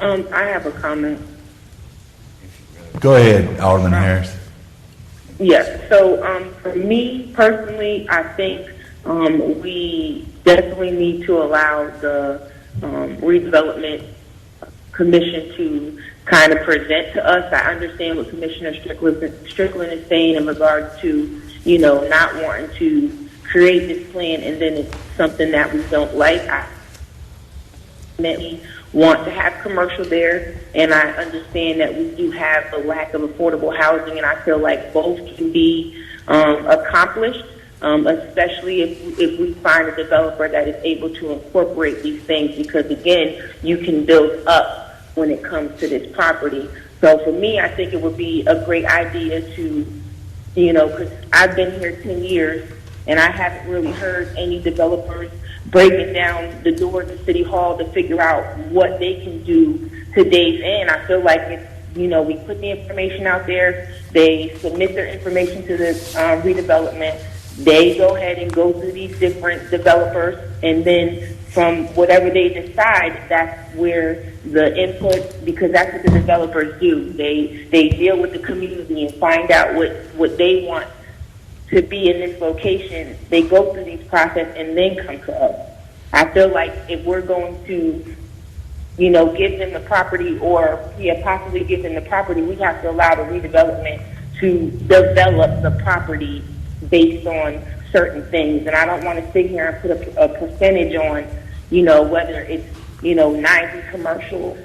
I have a comment. Go ahead, Alderman Harris. Yes. So for me personally, I think we definitely need to allow the Redevelopment Commission to kind of present to us. I understand what Commissioner Strickland is saying in regards to, not wanting to create this plan and then it's something that we don't like. I definitely want to have commercial there, and I understand that we do have a lack of affordable housing, and I feel like both can be accomplished, especially if we find a developer that is able to incorporate these things, because again, you can build up when it comes to this property. So for me, I think it would be a great idea to, because I've been here 10 years, and I haven't really heard any developers breaking down the doors of City Hall to figure out what they can do to day's end. I feel like it's, we put the information out there, they submit their information to the redevelopment, they go ahead and go through these different developers, and then from whatever they decide, that's where the input, because that's what the developers do. They deal with the community and find out what they want to be in this location. They go through these process and then come to us. I feel like if we're going to, give them the property or possibly give them the property, we have to allow the redevelopment to develop the property based on certain things. And I don't want to sit here and put a percentage on, whether it's, 90 commercial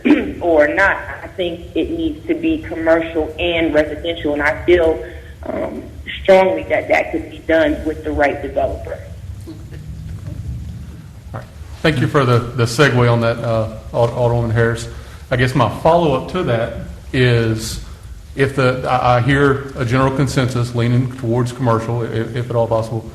or not. I think it needs to be commercial and residential, and I feel strongly that could be done with the right developer. All right. Thank you for the segue on that, Alderwoman Harris. I guess my follow-up to that is I hear a general consensus leaning towards commercial, if at all possible.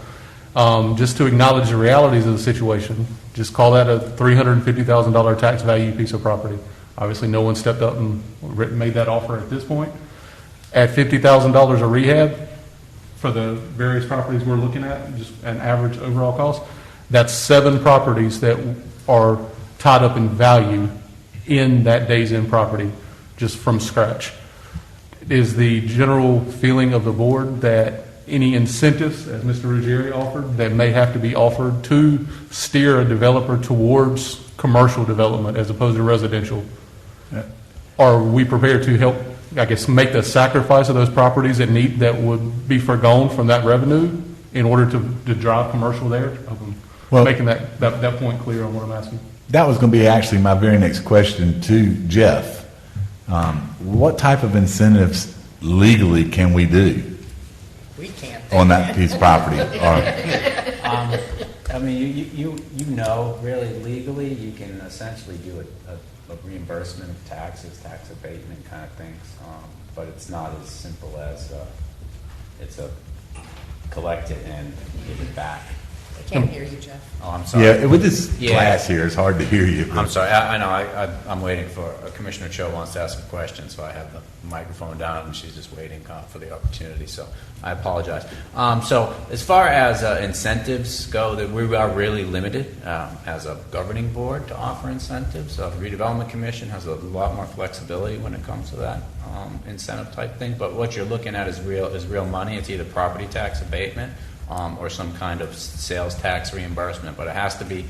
Just to acknowledge the realities of the situation, just call that a $350,000 tax value piece of property. Obviously, no one stepped up and made that offer at this point. At $50,000 a rehab for the various properties we're looking at, just an average overall cost, that's 7 properties that are tied up in value in that day's end property, just from scratch. Is the general feeling of the board that any incentives, as Mr. Ruggieri offered, that may have to be offered to steer a developer towards commercial development as opposed to residential? Are we prepared to help, I guess, make the sacrifice of those properties that would be forgone from that revenue in order to drive commercial there? Well, making that point clear on what I'm asking. That was going to be actually my very next question to Jeff. What type of incentives legally can we do? We can't. On that piece of property? I mean, you really legally, you can essentially do a reimbursement of taxes, tax abatement kind of things, but it's not as simple as it's a collect it and give it back. I can't hear you, Jeff. Oh, I'm sorry. Yeah, with this glass here, it's hard to hear you. I'm sorry. I know. I'm waiting for Commissioner Cho wants to ask a question, so I have the microphone down, and she's just waiting for the opportunity. So I apologize. So as far as incentives go, that we are really limited as a governing board to offer incentives. The Redevelopment Commission has a lot more flexibility when it comes to that incentive type thing. But what you're looking at is real money. It's either property tax abatement or some kind of sales tax reimbursement, but it has to be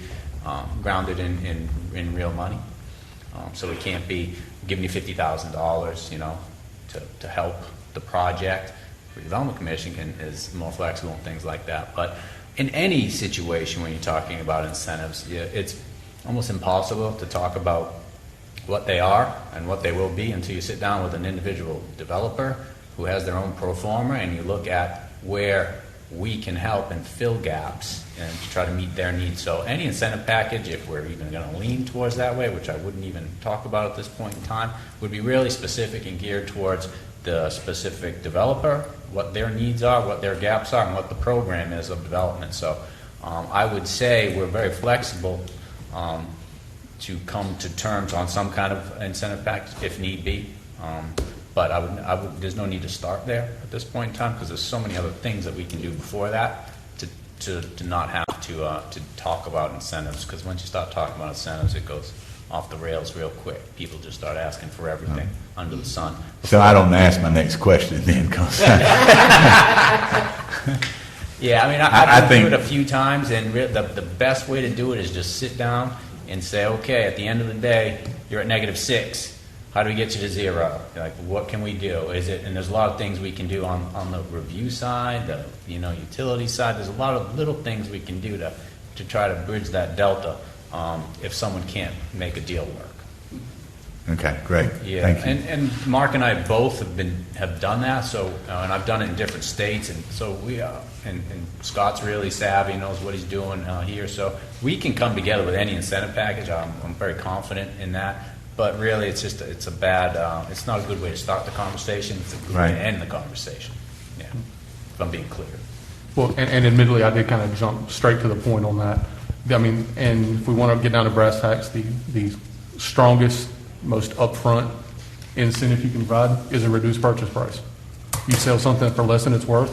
grounded in real money. So we can't be giving you $50,000, to help the project. The Redevelopment Commission is more flexible and things like that. But in any situation when you're talking about incentives, it's almost impossible to talk about what they are and what they will be until you sit down with an individual developer who has their own pro forma and you look at where we can help and fill gaps and to try to meet their needs. So any incentive package, if we're even going to lean towards that way, which I wouldn't even talk about at this point in time, would be really specific and geared towards the specific developer, what their needs are, what their gaps are, and what the program is of development. So I would say we're very flexible to come to terms on some kind of incentive package if need be. But there's no need to start there at this point in time because there's so many other things that we can do before that to not have to talk about incentives. Because once you start talking about incentives, it goes off the rails real quick. People just start asking for everything under the sun. So I don't ask my next question then, 'cause yeah, I mean, I've been through it a few times, and the best way to do it is just sit down and say, okay, at the end of the day, you're at -6. How do we get you to 0? Like, what can we do? And there's a lot of things we can do on the review side, the utility side. There's a lot of little things we can do to try to bridge that delta if someone can't make a deal work. Okay, great. Yeah, Thank you. and Mark and I both have done that. So, and I've done it in different states, and so we and Scott's really savvy, knows what he's doing here. So we can come together with any incentive package. I'm very confident in that. But really, it's not a good way to start the conversation. It's a good way to end the conversation. Yeah, if I'm being clear. Well, and admittedly, I did kind of jump straight to the point on that. I mean, and if we want to get down to brass tacks, the strongest, most upfront incentive you can provide is a reduced purchase price. You sell something for less than it's worth,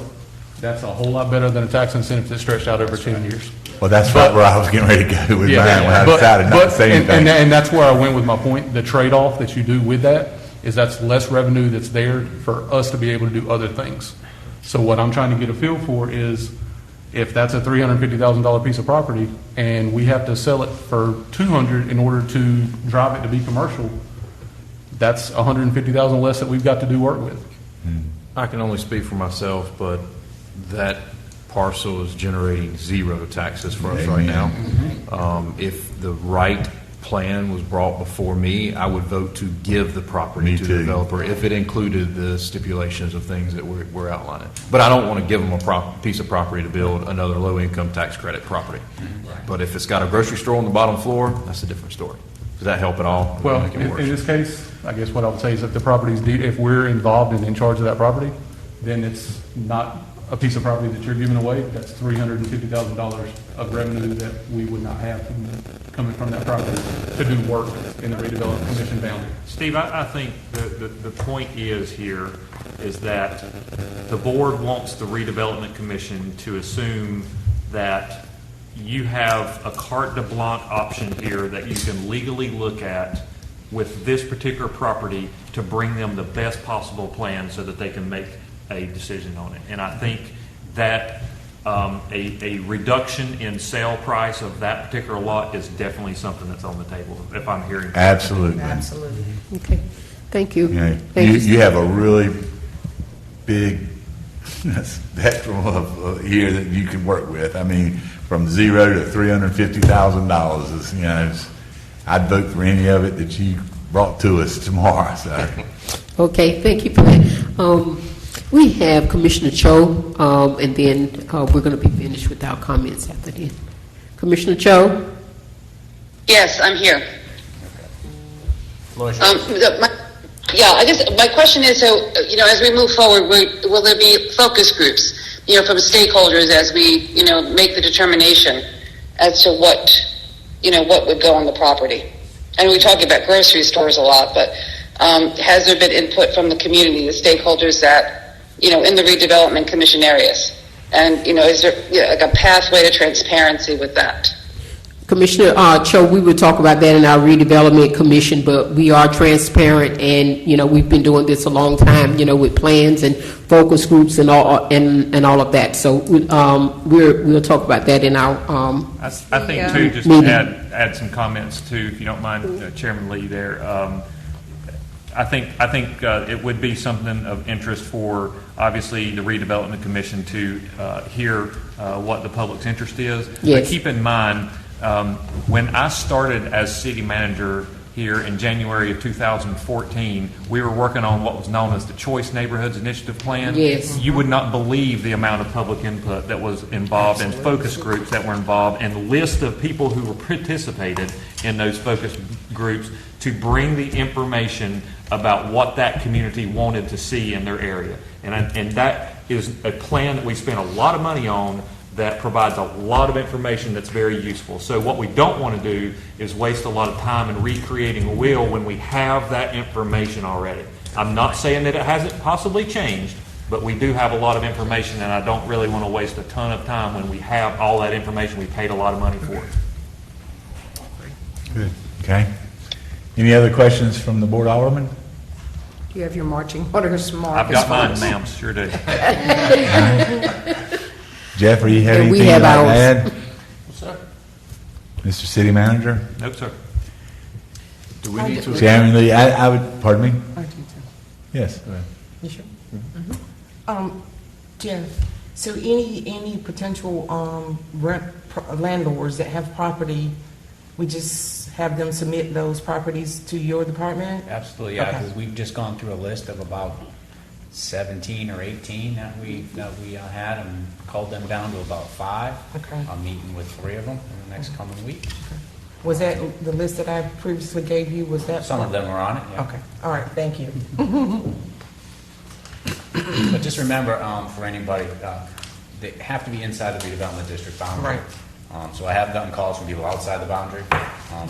that's a whole lot better than a tax incentive that's stretched out over 10 years. Well, that's right where I was getting ready to go with mine when I decided not to say anything. And that's where I went with my point. The trade-off that you do with that is that's less revenue that's there for us to be able to do other things. So what I'm trying to get a feel for is if that's a $350,000 piece of property and we have to sell it for $200 in order to drive it to be commercial, that's $150,000 less that we've got to do work with. I can only speak for myself, but that parcel is generating 0 taxes for us right now. If the right plan was brought before me, I would vote to give the property to the developer if it included the stipulations of things that we're outlining. But I don't want to give them a piece of property to build another low-income tax credit property. But if it's got a grocery store on the bottom floor, that's a different story. Does that help at all? Well, in this case, I guess what I would say is if the property's if we're involved and in charge of that property, then it's not a piece of property that you're giving away. That's $350,000 of revenue that we would not have coming from that property to do work in the Redevelopment Commission boundary. Steve, I think the point is that the board wants the Redevelopment Commission to assume that you have a carte blanche option here that you can legally look at with this particular property to bring them the best possible plan so that they can make a decision on it. And I think that a reduction in sale price of that particular lot is definitely something that's on the table, if I'm hearing correctly. Absolutely. Absolutely. Okay, thank you. You have a really big spectrum of here that you can work with. I mean, from 0 to $350,000 is, I'd vote for any of it that you brought to us tomorrow. So. Okay, thank you for that. We have Commissioner Cho, and then we're going to be finished with our comments after that. Commissioner Cho? Yes, I'm here. My question is, so, as we move forward, will there be focus groups, from stakeholders as we, make the determination as to what would go on the property? I know we talk about grocery stores a lot, but has there been input from the community, the stakeholders that, in the Redevelopment Commission areas? And, is there like a pathway to transparency with that? Commissioner Cho, we would talk about that in our Redevelopment Commission, but we are transparent, and we've been doing this a long time, with plans and focus groups and all of that. So we'll talk about that in our. I think too, just to add some comments too, if you don't mind, Chairman Lee. There, I think it would be something of interest for obviously the Redevelopment Commission to hear what the public's interest is. Yes. But keep in mind. When I started as city manager here in January of 2014, we were working on what was known as the Choice Neighborhoods Initiative Plan. Yes. You would not believe the amount of public input that was involved and focus groups that were involved and the list of people who were participated in those focus groups to bring the information about what that community wanted to see in their area. And that is a plan that we spent a lot of money on that provides a lot of information that's very useful. So what we don't want to do is waste a lot of time in recreating a wheel when we have that information already. I'm not saying that it hasn't possibly changed, but we do have a lot of information, and I don't really want to waste a ton of time when we have all that information we paid a lot of money for. Good. Okay. Any other questions from the board, Alderman? Do you have your marching orders, Mark? I've got mine, ma'am, sure do. Jeffrey, you have And we anything you'd have like to add? Yes, sir. Mr. City Manager? No, sir. Do we need to? Chairman Lee, I would, pardon me? Yes, go ahead. You sure? Jeff, so any potential landlords that have property, we just have them submit those properties to your department? Absolutely, yeah, Okay. because we've just gone through a list of about 17 or 18 that we had and culled them down to about 5. Okay. I'm meeting with 3 of them in the next coming week. Was that the list that I previously gave you, was that? Some of them were on it, yeah. Okay, all right, thank you. But just remember, for anybody, they have to be inside the redevelopment district boundary. Right. So I have gotten calls from people outside the boundary,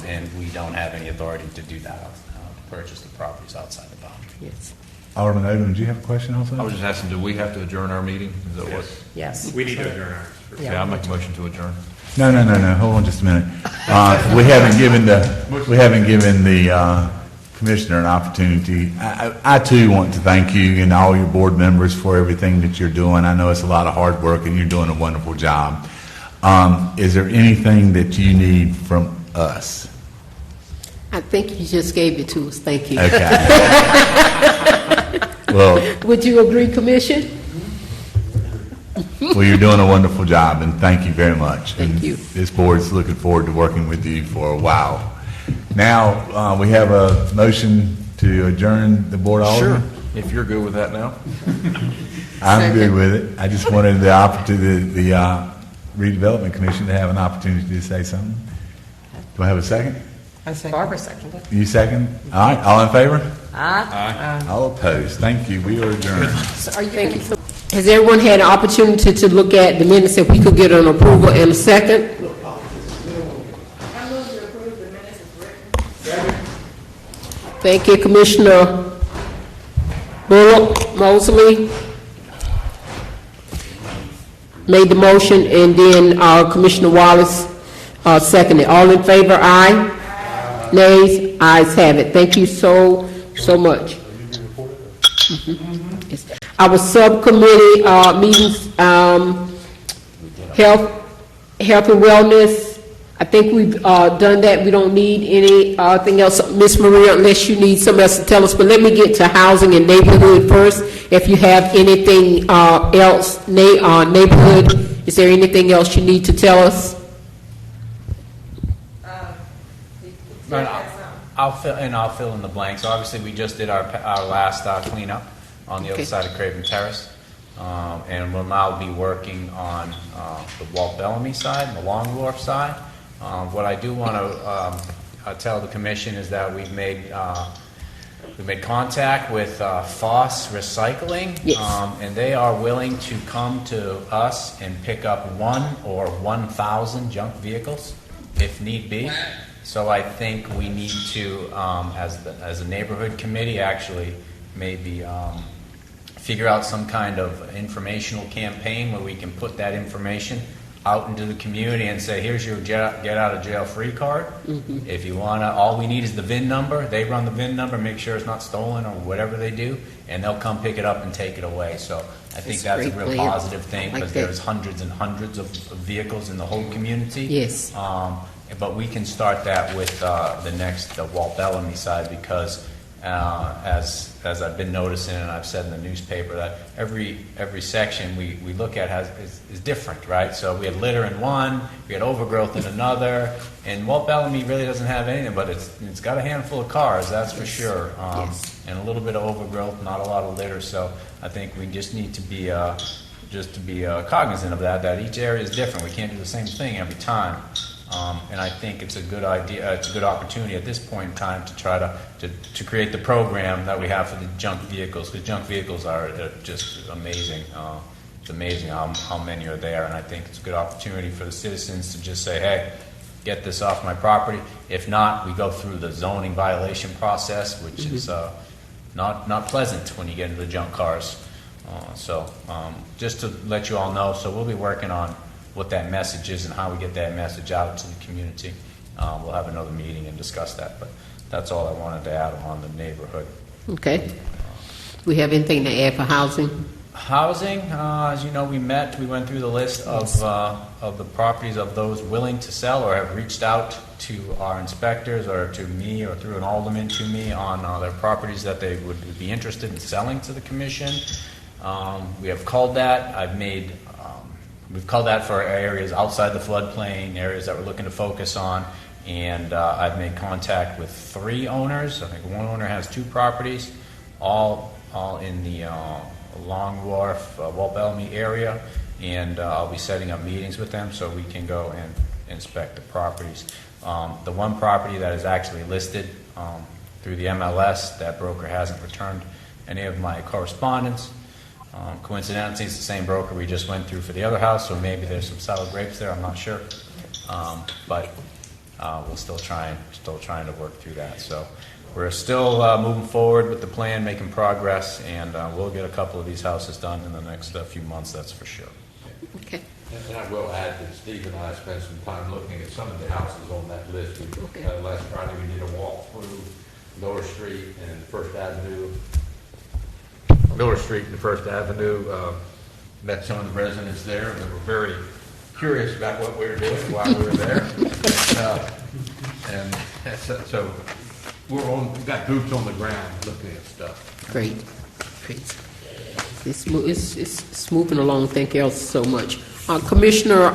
and we don't have any authority to do that, to purchase the properties outside the boundary. Yes. Alderman Odom, do you have a question also? I was just asking, do we have to adjourn our meeting? Is that what? Yes. We need to adjourn ours. Okay, I'll make a motion to adjourn. No, hold on just a minute. We haven't given the commissioner an opportunity. I too want to thank you and all your board members for everything that you're doing. I know it's a lot of hard work and you're doing a wonderful job. Is there anything that you need from us? I think you just gave it to us. Thank you. Okay. Well, Would you agree, Commission? well, you're doing a wonderful job, and thank you very much. Thank And you. This board's looking forward to working with you for a while. Now, we have a motion to adjourn the board, Alderman. Sure. If you're good with that now. I'm good with it. I just wanted the Redevelopment Commission to have an opportunity to say something. Do I have a second? I say. Barbara seconded. You second? All right, all in favor? Aye. All opposed? Thank you. We are adjourned. So are you Thank you. Has everyone had an opportunity to look at the minutes, if we could get an approval in a second? Thank you, Commissioner Bullock, Mosley made the motion, and then Commissioner Wallace seconded. All in favor, aye? Nays? Ayes have it. Thank you so much. Yes. Our subcommittee meetings, health and wellness, I think we've done that. We don't need anything else. Ms. Maria, unless you need something else to tell us, but let me get to housing and neighborhood first. If you have anything else, neighborhood, is there anything else you need to tell us? I'll fill in the blanks. Obviously, we just did our last cleanup on the other side of Craven Terrace, and we'll now be working on the Walt Bellamy side and the Long Wharf side. What I do want to tell the commission is that we've made contact with Foss Recycling, Yes. and they are willing to come to us and pick up 1 or 1,000 junk vehicles if need be. So I think we need to, as a neighborhood committee, actually maybe figure out some kind of informational campaign where we can put that information out into the community and say, here's your get out of jail free card. Mm-hmm. If you want to, all we need is the VIN number. They run the VIN number, make sure it's not stolen or whatever they do, and they'll come pick it up and take it away. So I think that's a great real plan. positive thing, Like because that. there's hundreds and hundreds of vehicles in the whole community. Yes. But we can start that with the next Walt Bellamy side, because as I've been noticing, and I've said in the newspaper, that every section we look at is different, right? So we had litter in one, we had overgrowth in another, and Walt Bellamy really doesn't have anything, but it's got a handful of cars, that's for sure, and a little bit of overgrowth, not a lot of litter. So I think we just need to be cognizant of that each area is different. We can't do the same thing every time. And I think it's a good idea. It's a good opportunity at this point in time to try to create the program that we have for the junk vehicles, because junk vehicles are just amazing. it's amazing how many are there, and I think it's a good opportunity for the citizens to just say, hey, get this off my property. If not, we go through the zoning violation process, which is not pleasant when you get into the junk cars. Just to let you all know, so we'll be working on what that message is and how we get that message out to the community. We'll have another meeting and discuss that, but that's all I wanted to add on the neighborhood. Okay. We have anything to add for housing? Housing, as you know, we went through the list of the properties of those willing to sell or have reached out to our inspectors or to me or through an alderman to me on their properties that they would be interested in selling to the commission. We have culled that. We've culled that for areas outside the floodplain, areas that we're looking to focus on, and I've made contact with 3 owners. I think one owner has 2 properties, all in the Long Wharf, Walt Bellamy area, and I'll be setting up meetings with them so we can go and inspect the properties. The one property that is actually listed through the MLS, that broker hasn't returned any of my correspondence. Coincidentally, it's the same broker we just went through for the other house, so maybe there's some sour grapes there, I'm not sure. But we're still trying to work through that. So we're still moving forward with the plan, making progress, and we'll get a couple of these houses done in the next few months, that's for sure. Okay. And I will add that Steve and I spent some time looking at some of the houses on that list. Last Friday we did a walk through Miller Street and First Avenue. Miller Street and First Avenue. Met some of the residents there. They were very curious about what we were doing while we were there. And so we've got boots on the ground looking at stuff. Great. It's moving along. Thank you all so much. Commissioner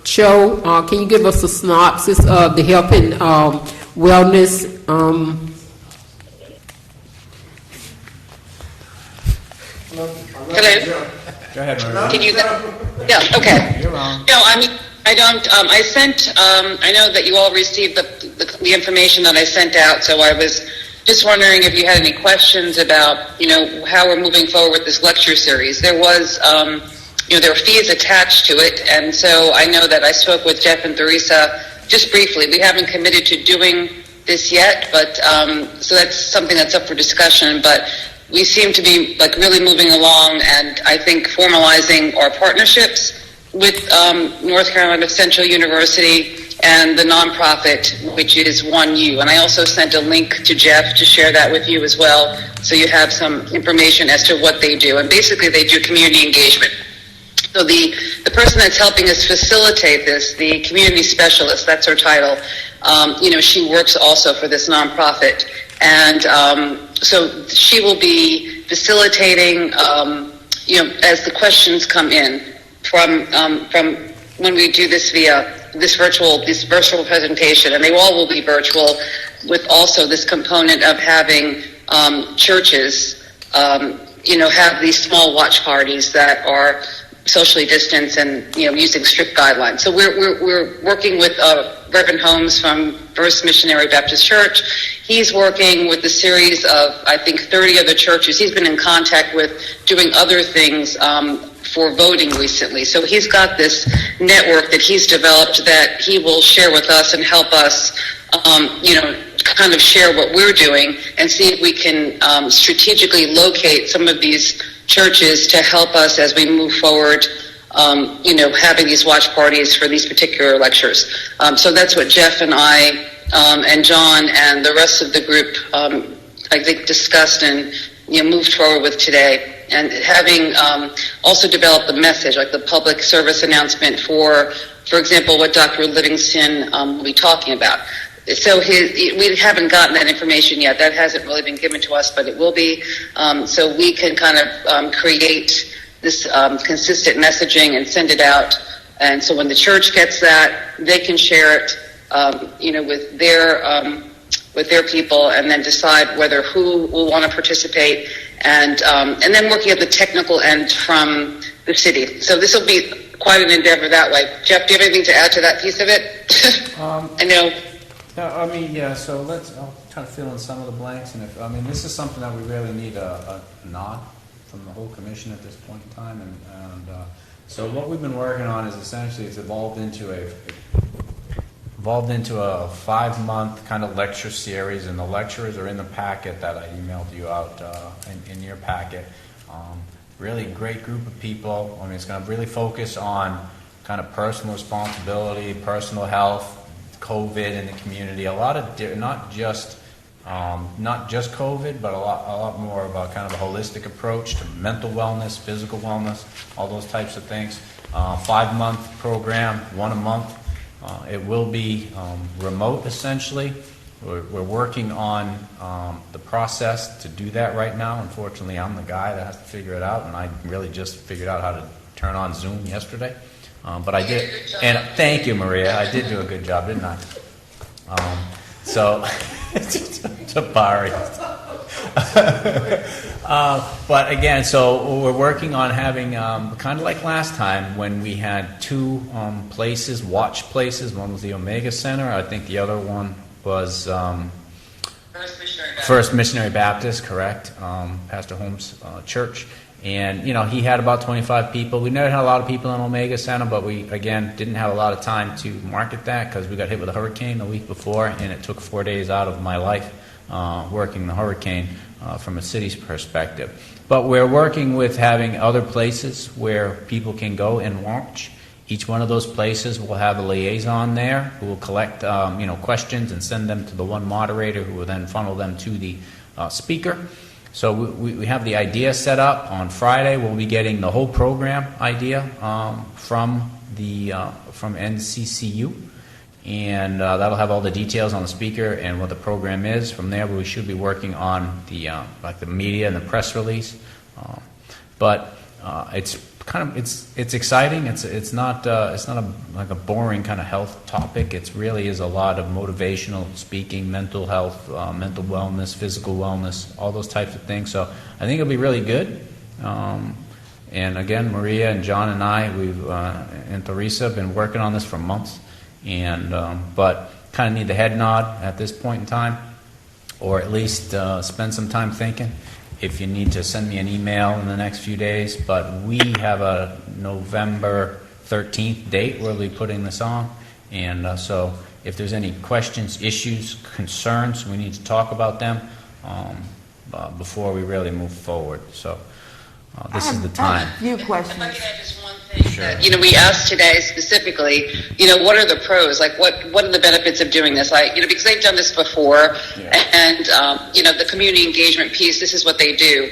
Cho, can you give us a synopsis of the health and wellness? Hello? Go ahead, Maria. Can you? Yeah. Okay. You're on. No, I don't. I sent. I know that you all received the information that I sent out. So I was just wondering if you had any questions about how we're moving forward with this lecture series. There was there are fees attached to it, and so I know that I spoke with Jeff and Theresa just briefly. We haven't committed to doing this yet, but so that's something that's up for discussion. But we seem to be really moving along, and I think formalizing our partnerships with North Carolina Central University and the nonprofit, which is 1U. And I also sent a link to Jeff to share that with you as well, so you have some information as to what they do. And basically, they do community engagement. So the person that's helping us facilitate this, the community specialist, that's her title, she works also for this nonprofit. And so she will be facilitating, as the questions come in from when we do this via this virtual presentation, and they all will be virtual, with also this component of having churches, have these small watch parties that are socially distanced and using strict guidelines. So we're working with Reverend Holmes from First Missionary Baptist Church. He's working with a series of, I think, 30 other churches. He's been in contact with doing other things for voting recently. So he's got this network that he's developed that he will share with us and help us, kind of share what we're doing and see if we can strategically locate some of these churches to help us as we move forward, having these watch parties for these particular lectures. So that's what Jeff and I and John and the rest of the group, I think, discussed and moved forward with today. And having also developed the message, like the public service announcement for example, what Dr. Livingston will be talking about. So we haven't gotten that information yet. That hasn't really been given to us, but it will be. So we can kind of create this consistent messaging and send it out. And so when the church gets that, they can share it, with their people, and then decide who will want to participate, and then working at the technical end from the city. So this will be quite an endeavor that way. Jeff, do you have anything to add to that piece of it? I know. No, so I'll try to fill in some of the blanks, and this is something that we really need a nod from the whole commission at this point in time. And so what we've been working on is essentially it's evolved into a 5-month kind of lecture series, and the lectures are in the packet that I emailed you out in your packet. Really great group of people. I mean, it's going to really focus on kind of personal responsibility, personal health, COVID in the community. A lot of not just COVID, but a lot more about kind of a holistic approach to mental wellness, physical wellness, all those types of things. 5-month program, one a month. It will be remote, essentially. We're working on the process to do that right now. Unfortunately, I'm the guy that has to figure it out, and I really just figured out how to turn on Zoom yesterday. But I did, and thank you, Maria. I did do a good job, didn't I? Tabari. But again, so we're working on having kind of like last time when we had 2 places, watch places. One was the Omega Center. I think the other one was First Missionary Baptist, correct? Pastor Holmes' church. And, you know, he had about 25 people. We never had a lot of people in Omega Center, but we, again, didn't have a lot of time to market that because we got hit with a hurricane the week before, and it took 4 days out of my life working the hurricane from a city's perspective. But we're working with having other places where people can go and watch. Each one of those places will have a liaison there who will collect questions and send them to the one moderator who will then funnel them to the speaker. So we have the idea set up. On Friday, we'll be getting the whole program idea from NCCU, and that'll have all the details on the speaker and what the program is. From there, we should be working on the media and the press release. But it's kind of it's exciting. It's not like a boring kind of health topic. It really is a lot of motivational speaking, mental health, mental wellness, physical wellness, all those types of things. So I think it'll be really good. And again, Maria and John and I, and Teresa have been working on this for months, and but kind of need the head nod at this point in time, or at least spend some time thinking. If you need to send me an email in the next few days, but we have a November 13th date where we'll be putting this on, and so if there's any questions, issues, concerns, we need to talk about them before we really move forward. So this is the time. I have a few questions. If I could add just one thing. Sure. We asked today specifically, what are the pros? Like, what are the benefits of doing this? Like, because they've done this before, and the community engagement piece. This is what they do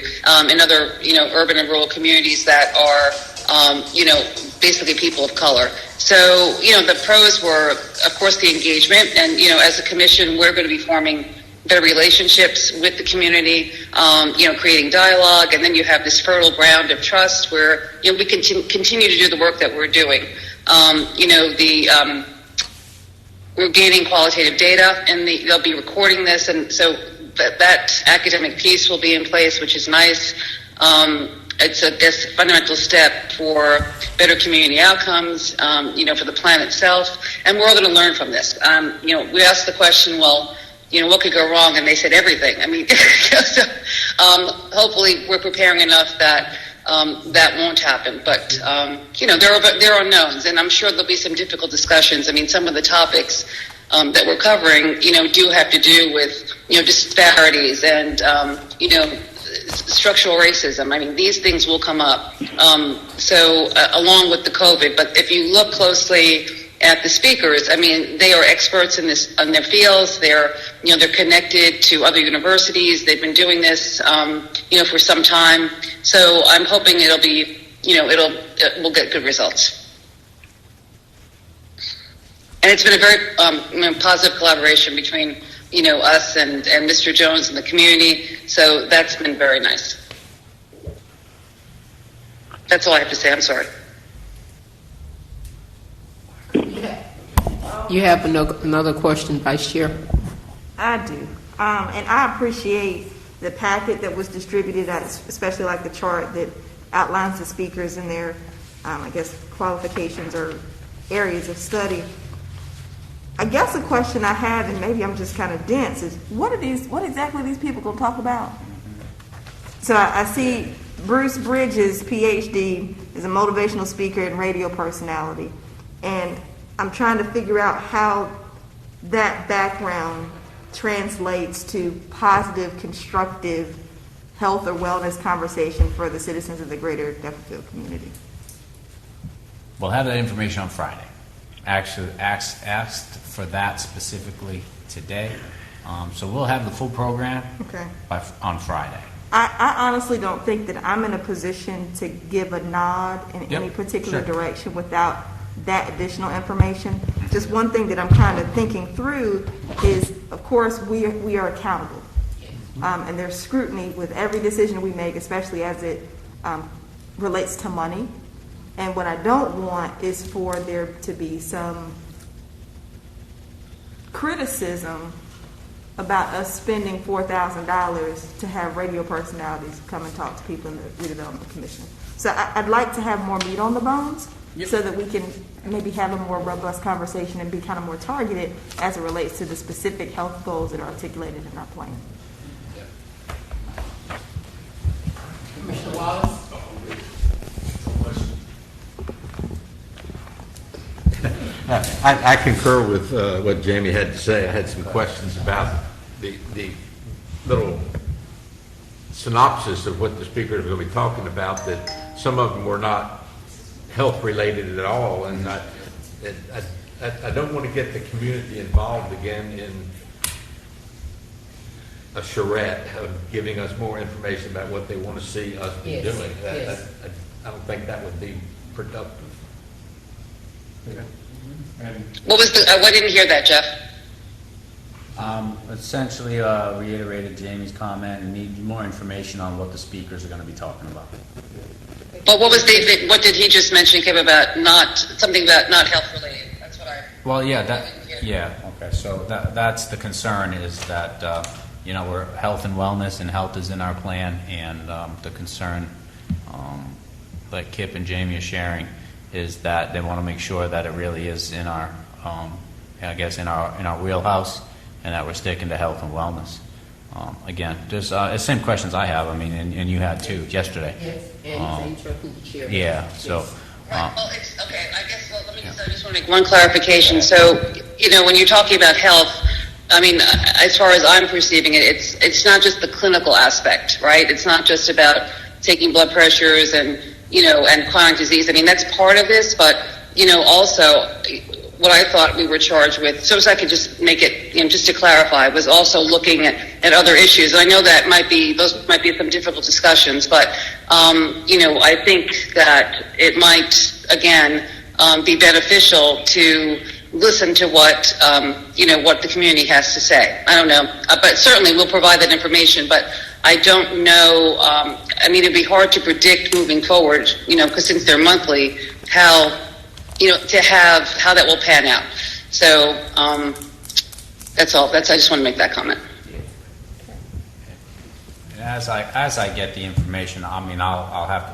in other, urban and rural communities that are, basically people of color. So, the pros were, of course, the engagement, and as a commission, we're going to be forming better relationships with the community, creating dialogue, and then you have this fertile ground of trust where we can continue to do the work that we're doing. We're gaining qualitative data, and they'll be recording this, and so that academic piece will be in place, which is nice. It's a fundamental step for better community outcomes, for the plan itself, and we're all going to learn from this. We asked the question, well, what could go wrong? And they said everything. I mean, so hopefully we're preparing enough that that won't happen. But, there are unknowns, and I'm sure there'll be some difficult discussions. I mean, some of the topics that we're covering, do have to do with, disparities and, structural racism. I mean, these things will come up. Along with the COVID, but if you look closely at the speakers, I mean, they are experts in their fields. They're connected to other universities. They've been doing this, for some time. So I'm hoping we'll get good results. And it's been a very positive collaboration between, us and Mr. Jones and the community. So that's been very nice. That's all I have to say. I'm sorry. You have another question, Vice Chair? I do. And I appreciate the packet that was distributed, especially like the chart that outlines the speakers and their, qualifications or areas of study. I guess a question I have, and maybe I'm just kind of dense, is what exactly are these people going to talk about? So I see Bruce Bridges, PhD, is a motivational speaker and radio personality. And I'm trying to figure out how that background translates to positive, constructive health or wellness conversation for the citizens of the greater Duffield community. We'll have that information on Friday. Actually, asked for that specifically today. So we'll have the full program on Friday. I honestly don't think that I'm in a position to give a nod in any particular direction without that additional information. Just one thing that I'm kind of thinking through is, of course, we are accountable. And there's scrutiny with every decision we make, especially as it relates to money. And what I don't want is for there to be some criticism about us spending $4,000 to have radio personalities come and talk to people in the Redevelopment Commission. So I'd like to have more meat on the bones so that we can maybe have a more robust conversation and be kind of more targeted as it relates to the specific health goals that are articulated in our plan. Commissioner Wallace? I concur with what Jamie had to say. I had some questions about the little synopsis of what the speakers are going to be talking about, that some of them were not health-related at all, and I don't want to get the community involved again in a charrette of giving us more information about what they want to see us be doing. I don't think that would be productive. What was the? I didn't hear that, Jeff. Essentially reiterated Jamie's comment and need more information on what the speakers are going to be talking about. But what was what did he just mention, Kim, about something about not health related? That's what I. Well, okay. So that's the concern, is that we're health and wellness, and health is in our plan, and the concern that Kip and Jamie are sharing is that they want to make sure that it really is in our, in our wheelhouse, and that we're sticking to health and wellness. Again, there's the same questions I have. I mean, and you had too yesterday. Yes, yeah. So. Right. Well, okay. I guess I just want to make one clarification. So, when you're talking about health, I mean, as far as I'm perceiving it, it's not just the clinical aspect, right? It's not just about taking blood pressures and chronic disease. I mean, that's part of this, but also what I thought we were charged with, so as I could just make it, just to clarify, was also looking at other issues. I know that those might be some difficult discussions, but I think that it might again be beneficial to listen to what what the community has to say. I don't know, but certainly we'll provide that information. But I don't know. I mean, it'd be hard to predict moving forward. Because since they're monthly, how how that will pan out. So that's all. I just want to make that comment. As I get the information, I mean,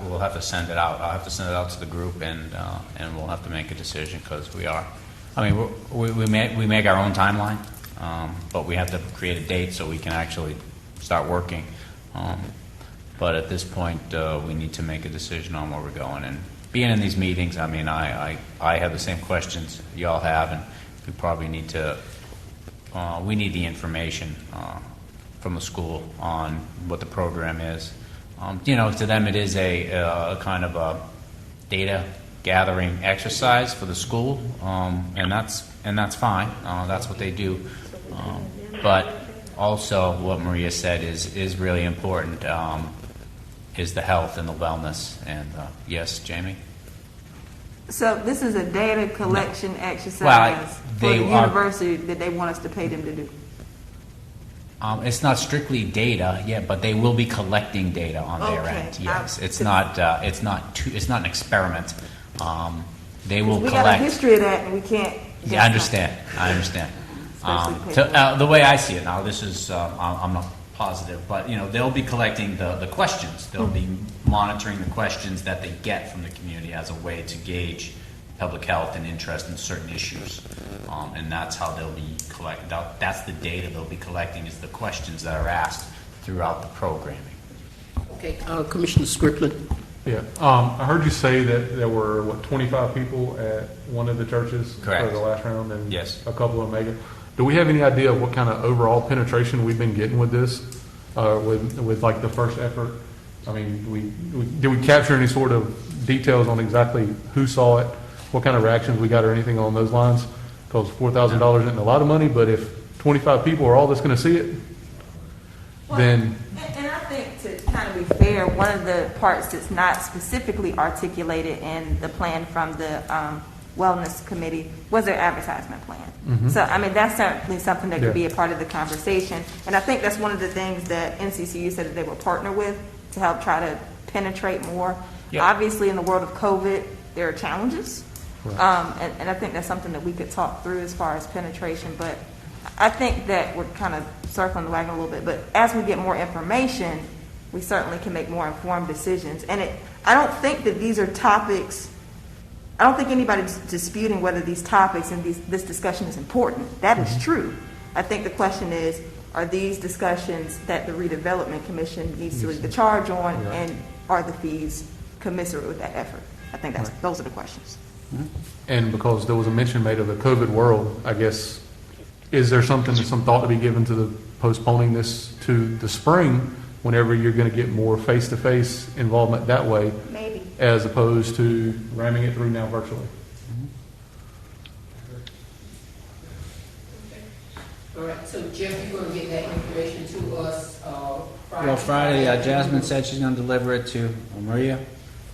we'll have to send it out. I'll have to send it out to the group, and we'll have to make a decision, because we are. I mean, we make our own timeline, but we have to create a date so we can actually start working. But at this point, we need to make a decision on where we're going. And being in these meetings, I mean, I have the same questions you all have, and we probably need to. We need the information from the school on what the program is. To them, it is a kind of a data gathering exercise for the school, and that's fine. That's what they do. But also, what Maria said is really important. Is the health and the wellness. And yes, Jamie? So this is a data collection exercise for the university that they want us to pay them to do. It's not strictly data, but they will be collecting data on their end. Yes, it's not an experiment. They will collect. We got a history of that, and we can't. Yeah, I understand. The way I see it now, this is I'm not positive, but they'll be collecting the questions. They'll be monitoring the questions that they get from the community as a way to gauge public health and interest in certain issues, and that's how they'll be collecting. That's the data they'll be collecting, is the questions that are asked throughout the programming. Okay, Commissioner Strickland. Yeah, I heard you say that there were, 25 people at one of the churches? Correct. For the last round, and Yes. a couple of mega. Do we have any idea of what kind of overall penetration we've been getting with this, with like the first effort? I mean, did we capture any sort of details on exactly who saw it, what kind of reactions we got, or anything along those lines? Because $4,000 isn't a lot of money, but if 25 people are all that's going to see it, then... And I think to kind of be fair, one of the parts that's not specifically articulated in the plan from the Wellness Committee was their advertisement plan. So, I mean, that's certainly something that could be a part of the conversation. And I think that's one of the things that NCCU said that they would partner with to help try to penetrate more. Yep. Obviously, in the world of COVID, there are challenges. And I think that's something that we could talk through as far as penetration. But I think that we're kind of circling the wagon a little bit. But as we get more information, we certainly can make more informed decisions. And I don't think that these are topics, I don't think anybody's disputing whether these topics and this discussion is important. That is true. I think the question is, are these discussions that the Redevelopment Commission needs to lead the charge on, and are the fees commensurate with that effort? I think those are the questions. And because there was a mention made of the COVID world, I guess, is there some thought to be given to the postponing this to the spring, whenever you're going to get more face-to-face involvement that way? Maybe. As opposed to ramming it through now virtually? All right, so Jeff, you're going to get that information to us Friday? Well, Friday, Jasmine said she's going to deliver it to Maria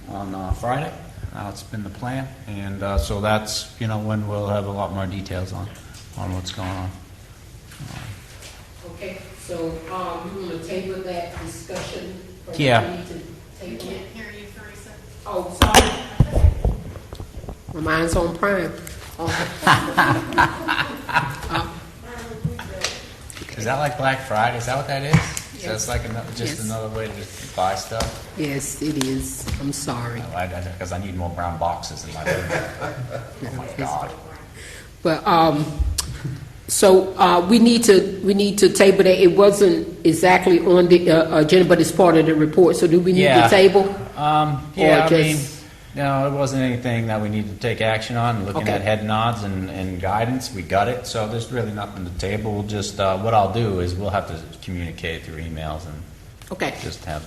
on Friday. It's been the plan, and so that's when we'll have a lot more details on what's going on. Okay, so you want to table that discussion? Or Yeah. we need to table it? Hear you 30 seconds. Oh, sorry. My mind's on Prime. Is that like Black Friday? Is that what that is? Yes. So it's like another way to just buy stuff? Yes, it is. I'm sorry. Because I need more brown boxes in my room. Oh my God. But so we need to table that. It wasn't exactly on the agenda, but it's part of the report. So do we need to table? Yeah, no, it wasn't anything that we need to take action on. Looking at head nods and guidance, we got it. So there's really nothing to table. We'll just what I'll do is we'll have to communicate through emails and just have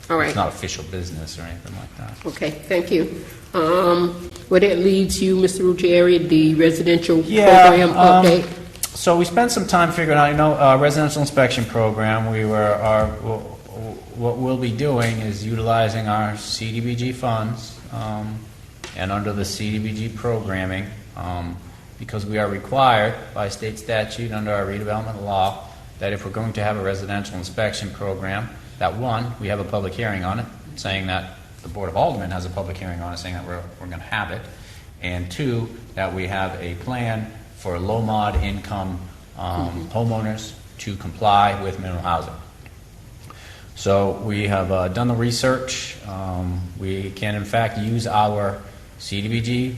All right. It's not official business or anything like that. Okay, thank you. Well, that leads you, Mr. Ruggieri, the residential program update. So we spent some time figuring out, residential inspection program. What we'll be doing is utilizing our CDBG funds and under the CDBG programming, because we are required by state statute under our redevelopment law that if we're going to have a residential inspection program, that one, we have a public hearing on it, saying that the Board of Aldermen has a public hearing on it, saying that we're going to have it, and two, that we have a plan for low mod income homeowners to comply with minimum housing. So we have done the research. We can, in fact, use our CDBG,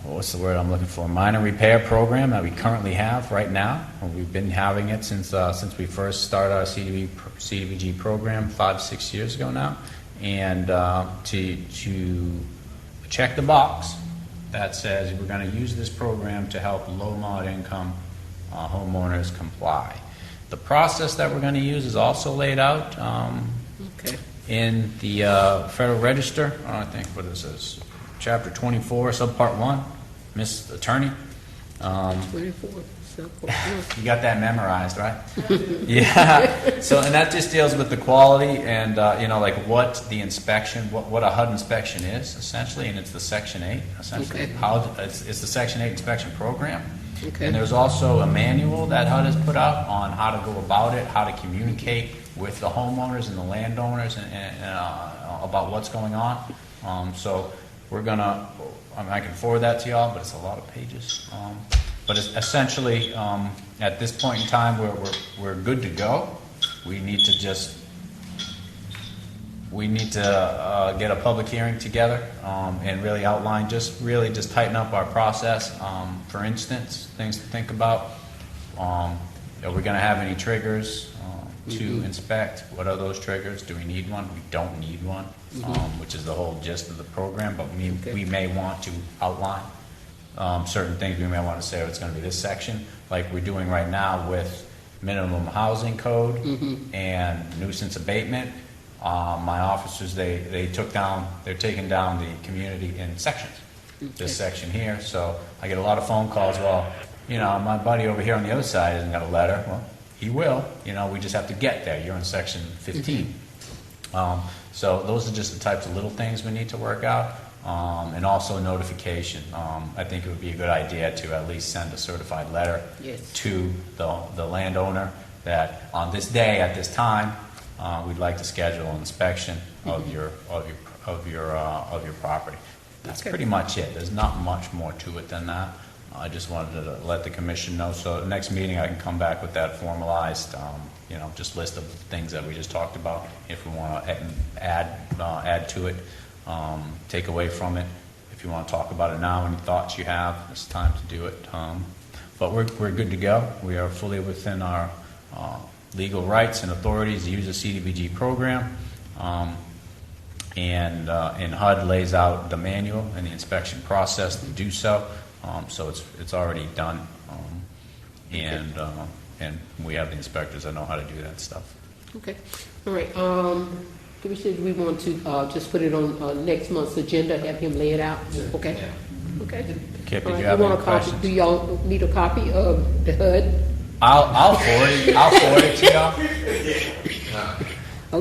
what's the word I'm looking for? Minor repair program that we currently have right now. We've been having it since we first started our CDBG program 5-6 years ago now, and to check the box that says we're going to use this program to help low mod income homeowners comply. The process that we're going to use is also laid out in the Federal Register. I think what this is, Chapter 24, Subpart 1, Miss Attorney. 24, you got that memorized, right? Yeah. So, and that just deals with the quality and like what the inspection, what a HUD inspection is essentially, and it's the Section 8 essentially. How it's the Section 8 inspection program. And there's also a manual that HUD has put out on how to go about it, how to communicate with the homeowners and the landowners and about what's going on. So we're gonna, I can forward that to y'all, but it's a lot of pages. But it's essentially, at this point in time, we're good to go. We need to get a public hearing together and really outline, just tighten up our process. For instance, things to think about. Are we going to have any triggers? to inspect. What are those triggers? Do we need one? We don't need one, which is the whole gist of the program, but we may want to outline certain things. We may want to say, oh, it's going to be this section, like we're doing right now with minimum housing code and nuisance abatement. My officers, they're taking down the community in sections. This section here, so I get a lot of phone calls. Well, my buddy over here on the other side hasn't got a letter. Well, he will. We just have to get there. You're in section 15. So those are just the types of little things we need to work out, and also notification. I think it would be a good idea to at least send a certified letter to the landowner that on this day at this time we'd like to schedule an inspection of your property. That's pretty much it. There's not much more to it than that. I just wanted to let the commission know. So next meeting I can come back with that formalized, just list of things that we just talked about. If we want to add to it, take away from it. If you want to talk about it now, any thoughts you have, it's time to do it. But we're good to go. We are fully within our legal rights and authorities to use the CDBG program. And HUD lays out the manual and the inspection process to do so. So it's already done, and we have the inspectors that know how to do that stuff. Okay. All right. Commissioner, do we want to just put it on next month's agenda, have him lay it out? Okay. Yeah. Okay. Kip, All did right. you have want any a copy? questions? Do y'all need a copy of the HUD? I'll forward it to y'all.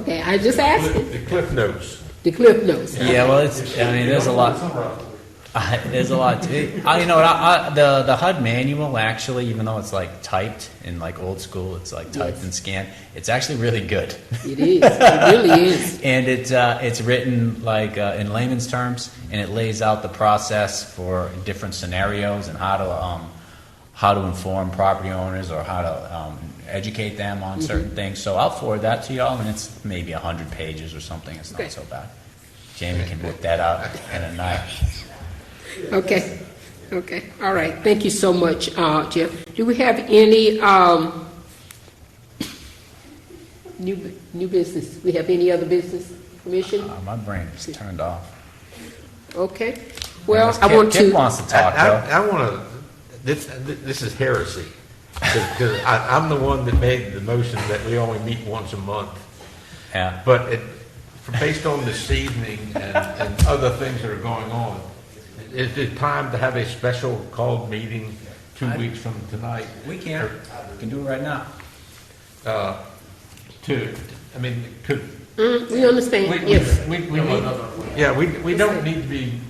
Okay. I just asked. The Cliff Notes. The Cliff Notes. Yeah, well, there's a lot. There's a lot to it. You know what? The HUD manual, actually, even though it's like typed in like old school, it's like typed and scanned. It's actually really good. It is. It really is. And it's written like in layman's terms, and it lays out the process for different scenarios and how to inform property owners or how to educate them on certain things. So I'll forward that to y'all, and it's maybe 100 pages or something. It's not so bad. Jamie can whip that out in a night. Okay. Okay. All right. Thank you so much, Jeff. Do we have any new business? We have any other business, Commission? My brain is turned off. Okay. Well, Kip, I want to. Kip wants to talk, though. I want to. This is heresy, because I'm the one that made the motion that we only meet once a month. Yeah. But based on this evening and other things that are going on, is it time to have a special called meeting 2 weeks from tonight? We can. We can do it right now. We understand. Yes. We need. We don't need to be.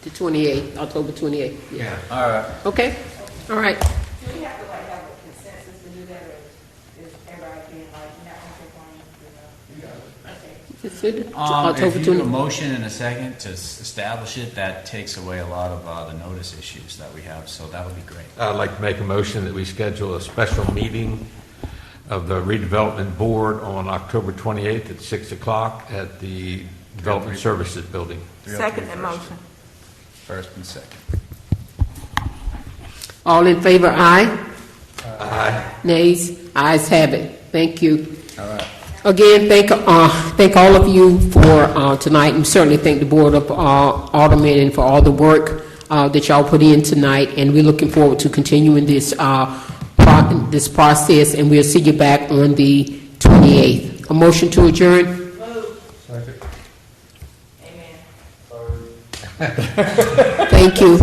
The 28th, October 28th. Yeah. All right. Okay. All right. Do we have to have a consensus to do that, or is everybody being It's good. If October you do a 20th. motion in a second to establish it, that takes away a lot of the notice issues that we have, so that would be great. I'd like to make a motion that we schedule a special meeting of the redevelopment board on October 28th at 6 o'clock at the Development Services Building. Second the motion. First and second. All in favor, aye. Aye. Nays, ayes have it. Thank you. All right. Again, thank all of you for tonight, and certainly thank the Board of Aldermen and for all the work that y'all put in tonight. And we're looking forward to continuing this this process, and we'll see you back on the 28th. A motion to adjourn. Thank you.